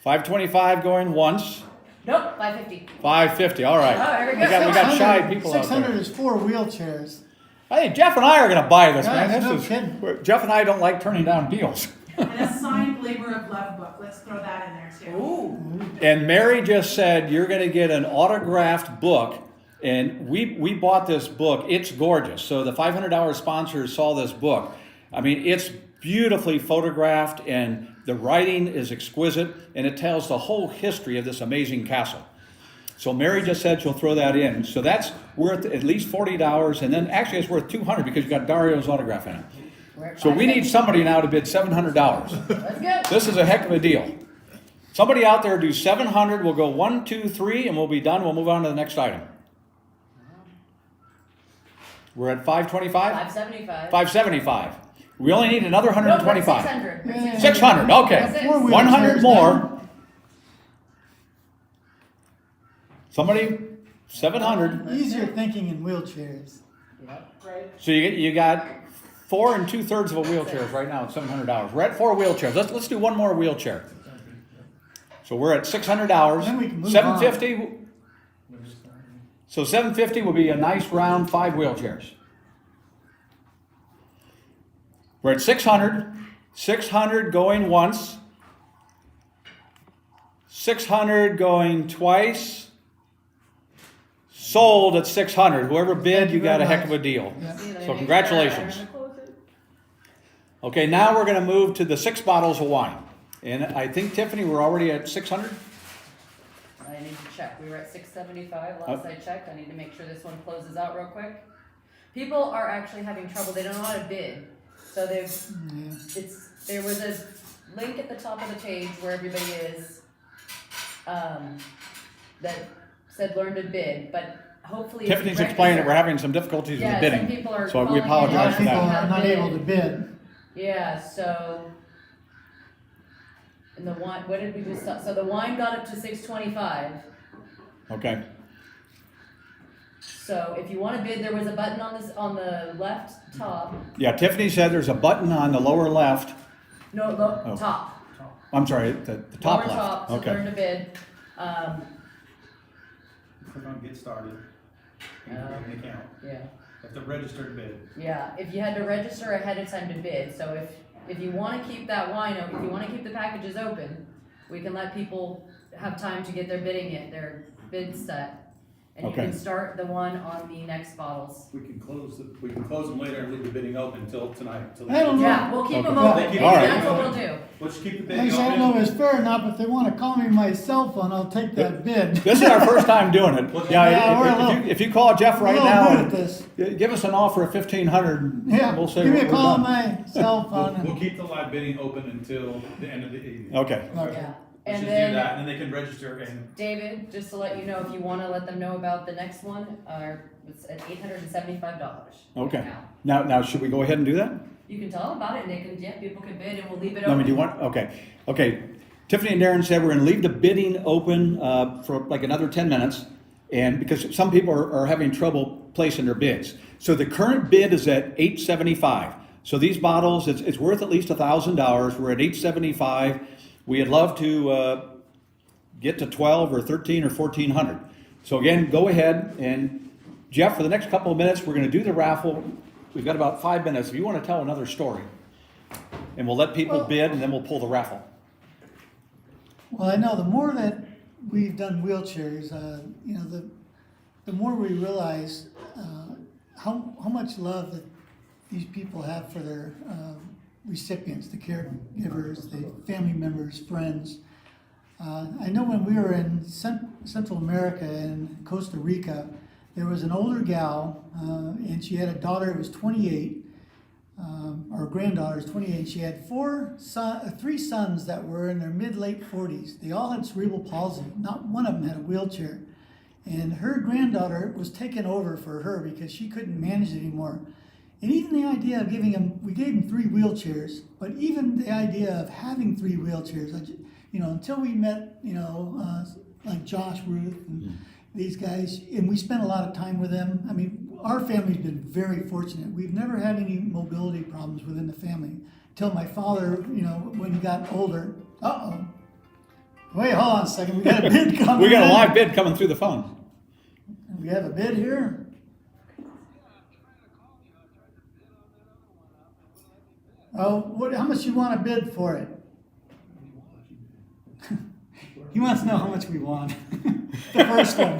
525 going once. Nope, 550. 550, all right. Oh, there we go. We got shy people out 600 there. is 4 wheelchairs. Hey, Jeff and I are going to buy this, Guys, man. no This kidding. is, Jeff and I don't like turning down deals. And a signed labor of love book. Let's throw that in there too. Ooh. And Mary just said you're going to get an autographed book. And we bought this book. It's gorgeous. So the $500 sponsors saw this book. I mean, it's beautifully photographed, and the writing is exquisite, and it tells the whole history of this amazing castle. So Mary just said she'll throw that in. So that's worth at least $40, and then actually it's worth $200 because you got Dario's autograph in it. So we need somebody now to bid $700. That's good. This is a heck of a deal. Somebody out there do 700. We'll go 1, 2, 3, and we'll be done. We'll move on to the next item. We're at 525? 575. 575. We only need another 125. No, 600. Yeah. 600, okay. That's it. 100 more. Somebody, 700. Easier thinking in wheelchairs. Right? So you got 4 2/3 of a wheelchair right now at $700. We're at 4 wheelchairs. Let's do one more wheelchair. So we're at $600. Then we can move 750. So 750 will be a nice round 5 wheelchairs. We're at 600. 600 going once. 600 going twice. Sold at 600. Whoever bid, you got a heck of a deal. So congratulations. Okay, now we're going to move to the 6 bottles of wine. And I think, Tiffany, we're already at 600? I need to check. We were at 675 last I checked. I need to make sure this one closes out real quick. People are actually having trouble. They don't know how to bid. So there was a link at the top of the page where everybody is that said learn to bid, but hopefully Tiffany's explaining that we're having some difficulties with the bidding. Some people are So we calling in apologize and for People that. are not able to bid. Yeah, so and the wine, what did we just stop? So the wine got up to 625. Okay. So if you want to bid, there was a button on the left top. Yeah, Tiffany said there's a button on the lower left. No, Oh. top. I'm sorry, the top Lower left. top to learn to bid. Click on get started. And create an account. Yeah. Have to register to bid. Yeah, if you had to register ahead of time to bid, so if you want to keep that wine open, if you want to keep the packages open, we can let people have time to get their their bid set. And Okay. you can start the one on the next bottles. We can close them later and leave the bidding open until tonight. I don't know. Yeah, we'll keep them Okay. open. Thank you. Maybe All right. that's what we'll do. Let's keep the I bidding just don't open. know if it's fair or not, but if they want to call me my cell phone, I'll take that bid. This is our first time doing it. Yeah, we're a little- if you call Jeff right We're a little now good and at this. give us an offer of $1,500, Yeah, we'll say give me we're a call on done. my cell phone. We'll keep the live bidding open until the end of the evening. Okay. Okay. Yeah. And Just then- do that, and then they can register and. David, just to let you know, if you want to let them know about the next one, it's at $875. Okay. Now, should we go ahead and do that? You can tell them about it, and they can, yeah, people can bid, and we'll leave it No, I open. mean, do you want, okay. Tiffany and Darren said we're gonna leave the bidding open, for like another 10 minutes. And because some people are having trouble placing their bids. So the current bid is at $875. So these bottles, it's worth at least $1,000. We're at $875. We'd love to get to 12 or 13 or 1,400. So again, go ahead and Jeff, for the next couple of minutes, we're going to do the raffle. We've got about 5 minutes. If you want to tell another story, and we'll let people bid, and then we'll pull the raffle. Well, I know the more that we've done wheelchairs, the more we realize how much love that these people have for their recipients, the caregivers, the family members, friends. I know when we were in Central America in Costa Rica, there was an older gal, and she had a daughter who was 28, or granddaughter was 28. She had three sons that were in their mid-late 40s. They all had cerebral palsy. Not one of them had a wheelchair. And her granddaughter was taken over for her because she couldn't manage it anymore. And even the idea of we gave them 3 wheelchairs, but even the idea of having 3 wheelchairs, until we met, like Josh, Ruth, and these guys, and we spent a lot of time with them. I mean, our family's been very fortunate. We've never had any mobility problems within the family. Till my father, when he got older, wait, hold on a second, we got a bid coming We got a in. live bid coming through the phone. We have a bid here. Oh, how much you want to bid for it? He wants to know how much we want. The first one.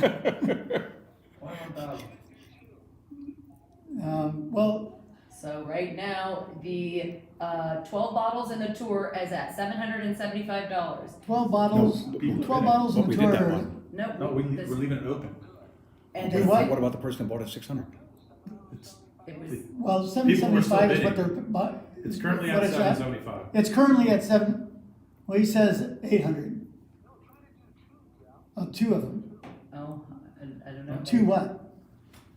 So right now, the 12 bottles in the tour is at $775. 12 bottles. 12 bottles in the tour. Nope. No, we're leaving it open. And Okay, what? What about the person that bought it 600? It was, Well, People were still 775 is what bidding. they're. It's currently what at it's at? 775. It's currently at 7. Well, he says 800. Oh, 2 of them. oh, I don't know. 2 what?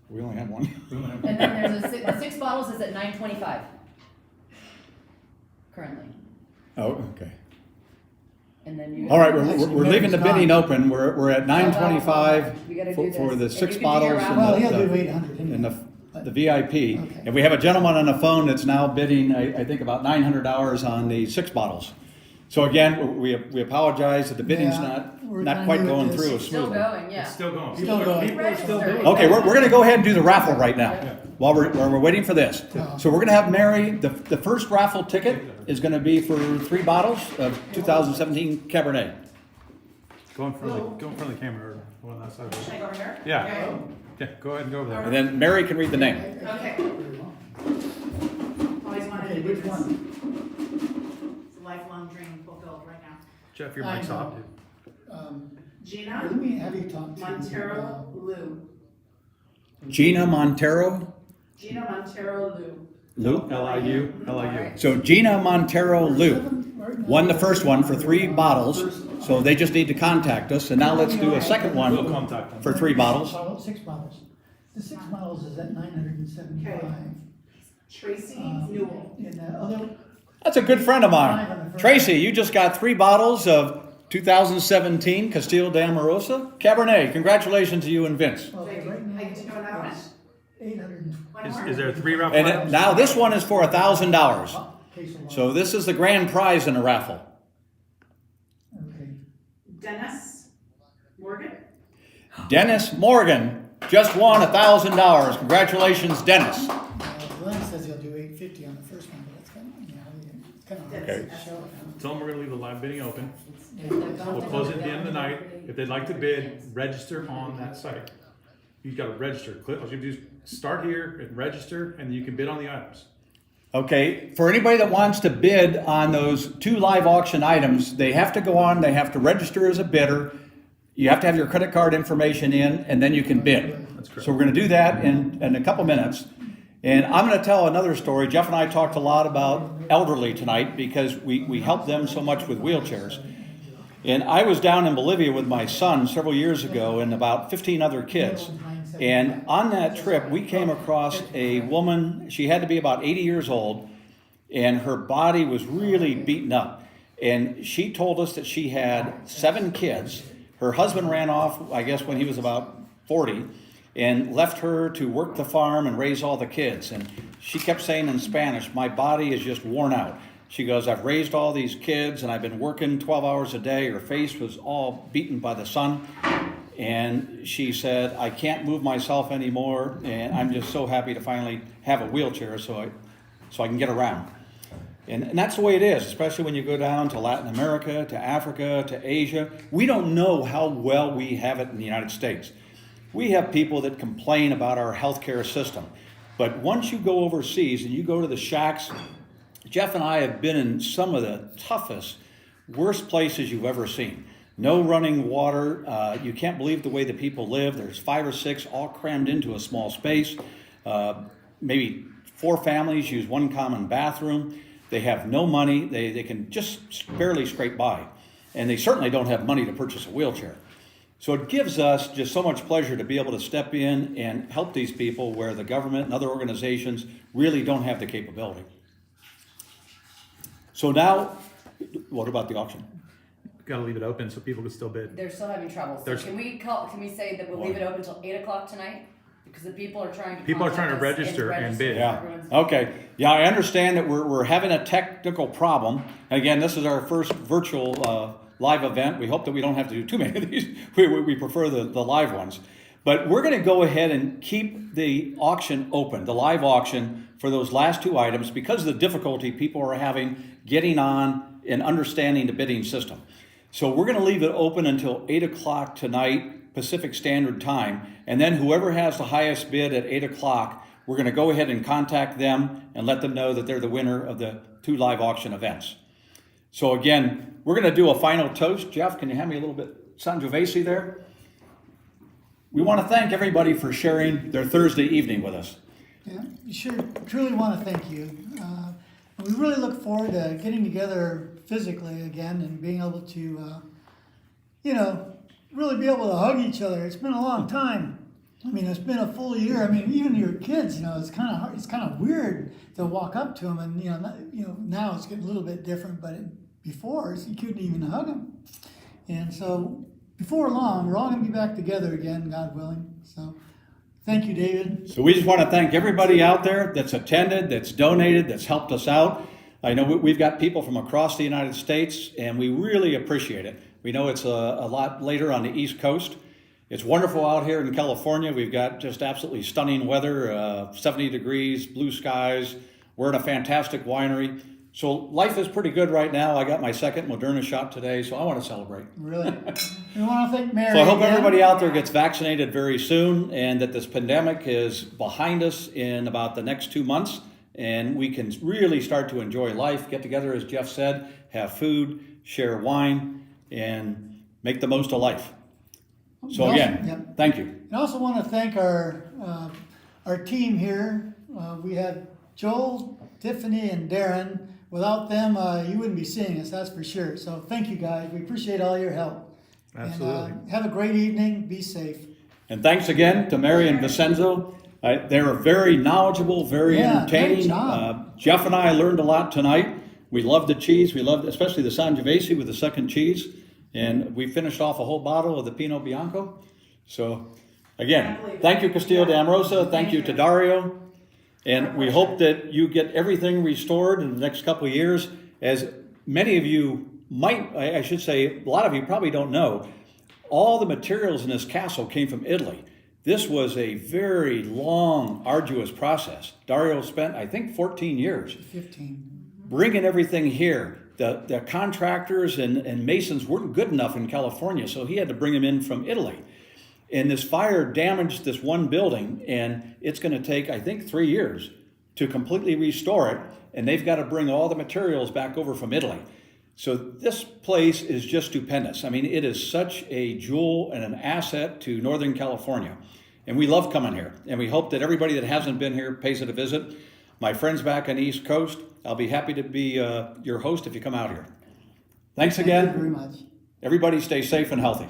We only have one. And then there's the 6 bottles is at $925 currently. Oh, okay. And then you. All right, we're leaving the bidding open. We're at $925 We gotta for do the this. 6 And you can do your bottles Well, he'll and do 800 and anyway. the VIP. And we have a gentleman on the phone that's now bidding, I think, about $900 on the 6 bottles. So again, we apologize that the bidding's Yeah, we're not kinda quite new at going this. through as Still smoothly. going, yeah. It's still going. Still going. People are still bidding. Okay, we're going to go ahead and do the raffle right now while we're waiting for this. So we're going to have Mary, the first raffle ticket is going to be for 3 bottles of 2017 Cabernet. Go in front of the camera or go on that side. Should I go over here? Yeah. Yeah, go ahead and go over there. And then Mary can read the name. Okay. Always wanted to do Which this. one? It's a lifelong dream fulfilled right now. Jeff, your I mic's know. off, dude. Gina Let me have you talk to Montero Lou. Gina Montero. Gina Montero Lou. Lou? L-I-U. So Gina Montero Lou won the first one for 3 bottles. So they just need to contact us. And now let's do a second one We'll contact them. for 3 bottles. 6 bottles. The 6 bottles is at 975. Tracy Newell. And the other, That's a good friend of mine. Tracy, you just got 3 bottles of 2017 Castello di Amorosa Cabernet. Congratulations to you and Vince. okay, right now. I get to go another one. 800. One more. Is there 3 raffle And items? now this one is for $1,000. Case of So this is the grand prize in the raffle. Okay. Dennis Morgan. Dennis Morgan just won $1,000. Congratulations, Dennis. Glenn says he'll do 850 on the first one, but that's kind of, Okay. show. Tell them we're gonna leave the live bidding open. We'll close it at the end of the night. If they'd like to bid, register on that site. You gotta register. All you do is start here and register, and you can bid on the items. Okay, for anybody that wants to bid on those 2 live auction items, they have to go on, they have to register as a bidder. You have to have your credit card information in, and then you can bid. That's correct. So we're gonna do that in a couple minutes. And I'm gonna tell another story. Jeff and I talked a lot about elderly tonight because we help them so much with wheelchairs. And I was down in Bolivia with my son several years ago and about 15 other kids. And on that trip, we came across a woman, she had to be about 80 years old, and her body was really beaten up. And she told us that she had 7 kids. Her husband ran off, I guess, when he was about 40, and left her to work the farm and raise all the kids. And she kept saying in Spanish, "My body is just worn out." She goes, "I've raised all these kids and I've been working 12 hours a day." Her face was all beaten by the sun. And she said, "I can't move myself anymore, and I'm just so happy to finally have a wheelchair so I can get around." And that's the way it is, especially when you go down to Latin America, to Africa, to Asia. We don't know how well we have it in the United States. We have people that complain about our healthcare system. But once you go overseas and you go to the shacks, Jeff and I have been in some of the toughest, worst places you've ever seen. No running water. You can't believe the way the people live. There's 5 or 6 all crammed into a small space. Maybe 4 families use one common bathroom. They have no money. They can just barely scrape by. And they certainly don't have money to purchase a wheelchair. So it gives us just so much pleasure to be able to step in and help these people where the government and other organizations really don't have the capability. So now, what about the auction? Got to leave it open so people can still bid. They're still having trouble. So can we say that we'll leave it open until 8 o'clock tonight? Because the people are trying to contact us register and bid. Yeah. Okay. Yeah, I understand that we're having a technical problem. And again, this is our first virtual live event. We hope that we don't have to do too many of these. We prefer the live ones. But we're going to go ahead and keep the auction open, the live auction, for those last 2 items because of the difficulty people are having getting on and understanding the bidding system. So we're going to leave it open until 8 o'clock tonight, Pacific Standard Time. And then whoever has the highest bid at 8 o'clock, we're going to go ahead and contact them and let them know that they're the winner of the 2 live auction events. So again, we're going to do a final toast. Jeff, can you hand me a little bit Sangiovese there? We want to thank everybody for sharing their Thursday evening with us. Yeah, truly want to thank you. We really look forward to getting together physically again and being able to, really be able to hug each other. It's been a long time. I mean, it's been a full year. I mean, even your kids, it's kind of hard. It's kind of weird to walk up to them, and now it's getting a little bit different. But before, you couldn't even hug them. And so, before long, we're all going to be back together again, God willing. So, thank you, David. So we just want to thank everybody out there that's attended, that's donated, that's helped us out. I know we've got people from across the United States, and we really appreciate it. We know it's a lot later on the East Coast. It's wonderful out here in California. We've got just absolutely stunning weather, 70 degrees, blue skies. We're in a fantastic winery. So life is pretty good right now. I got my second Moderna shot today, so I want to celebrate. Really? We want to thank Mary. So I hope everybody out there gets vaccinated very soon and that this pandemic is behind us in about the next 2 months and we can really start to enjoy life, get together, as Jeff said, have food, share wine, and make the most of life. So again, thank you. I also want to thank our team here. We had Joel, Tiffany, and Darren. Without them, you wouldn't be seeing us, that's for sure. So thank you, guys. We appreciate all your help. Absolutely. And have a great evening. Be safe. And thanks again to Mary and Vincenzo. They were very knowledgeable, very entertaining. Great job. Jeff and I learned a lot tonight. We loved the cheese. We loved especially the Sangiovese with the second cheese. And we finished off a whole bottle of the Pinot Bianco. So again, thank you, Castello di Amorosa. Thank you to Dario. And we hope that you get everything restored in the next couple of years. As many of you might, I should say, a lot of you probably don't know, all the materials in this castle came from Italy. This was a very long, arduous process. Dario spent, I think, 14 years 15. Bringing everything here. The contractors and masons weren't good enough in California, so he had to bring them in from Italy. And this fire damaged this one building, and it's going to take, I think, 3 years to completely restore it. And they've got to bring all the materials back over from Italy. So this place is just stupendous. I mean, it is such a jewel and an asset to Northern California. And we love coming here. And we hope that everybody that hasn't been here pays it a visit. My friends back on the East Coast, I'll be happy to be your host if you come out here. Thank you very much. Everybody stay safe and healthy.